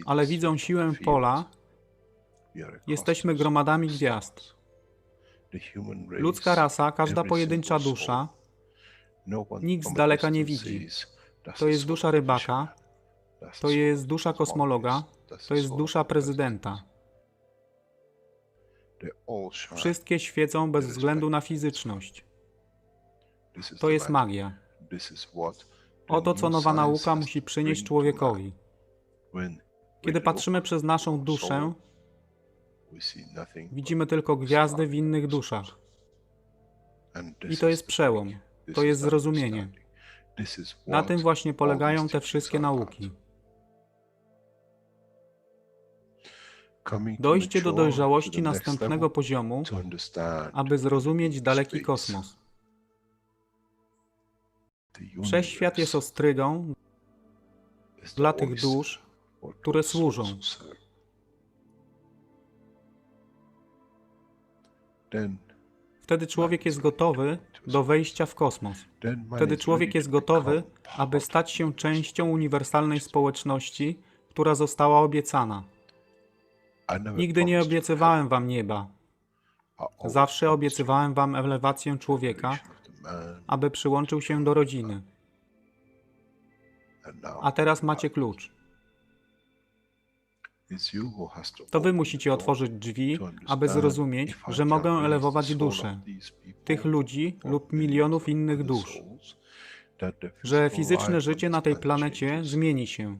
ale widzą siłę pola, jesteśmy gromadami gwiazd. Ludzka rasa, każda pojedyncza dusza, nikt z daleka nie widzi. To jest dusza rybaka, to jest dusza kosmologa, to jest dusza prezydenta. Wszystkie świecą bez względu na fizyczność. To jest magia. Oto co nowa nauka musi przynieść człowiekowi. Kiedy patrzymy przez naszą duszę, widzimy tylko gwiazdy w innych duszach. I to jest przełom, to jest zrozumienie. Na tym właśnie polegają te wszystkie nauki. Dojście do dojrzałości następnego poziomu, aby zrozumieć daleki kosmos. Wszechświat jest ostrygą dla tych dusz, które służą. Wtedy człowiek jest gotowy do wejścia w kosmos. Wtedy człowiek jest gotowy, aby stać się częścią uniwersalnej społeczności, która została obiecana. Nigdy nie obiecywałem wam nieba. Zawsze obiecywałem wam elewację człowieka, aby przyłączył się do rodziny. A teraz macie klucz. To wy musicie otworzyć drzwi, aby zrozumieć, że mogę elewować duszę tych ludzi lub milionów innych dusz. Że fizyczne życie na tej planecie zmieni się.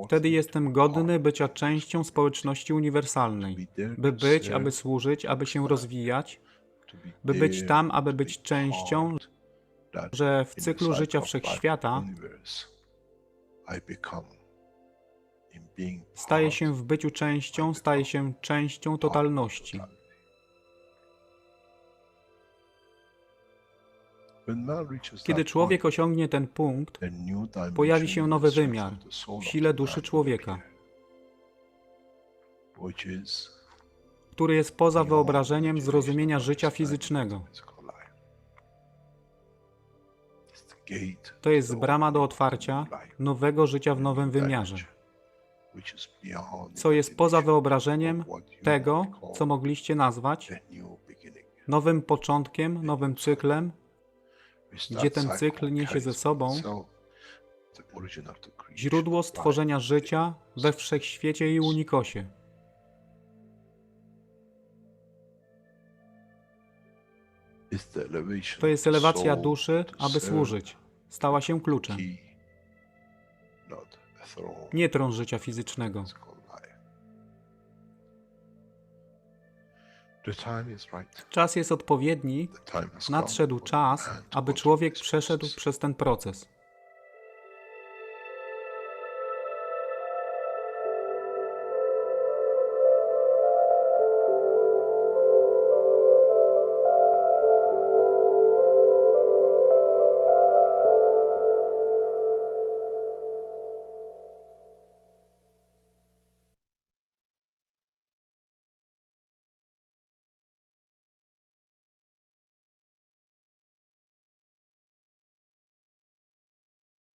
Wtedy jestem godny bycia częścią społeczności uniwersalnej. By być, aby służyć, aby się rozwijać, by być tam, aby być częścią, że w cyklu życia wszechświata staje się w byciu częścią, staje się częścią totalności. Kiedy człowiek osiągnie ten punkt, pojawi się nowy wymiar w sile duszy człowieka, który jest poza wyobrażeniem zrozumienia życia fizycznego. To jest brama do otwarcia nowego życia w nowym wymiarze, co jest poza wyobrażeniem tego, co mogliście nazwać nowym początkiem, nowym cyklem, gdzie ten cykl niesie ze sobą źródło stworzenia życia we wszechświecie i unikosie. To jest elewacja duszy, aby służyć. Stała się kluczem. Nie tron życia fizycznego. Czas jest odpowiedni, nadszedł czas, aby człowiek przeszedł przez ten proces.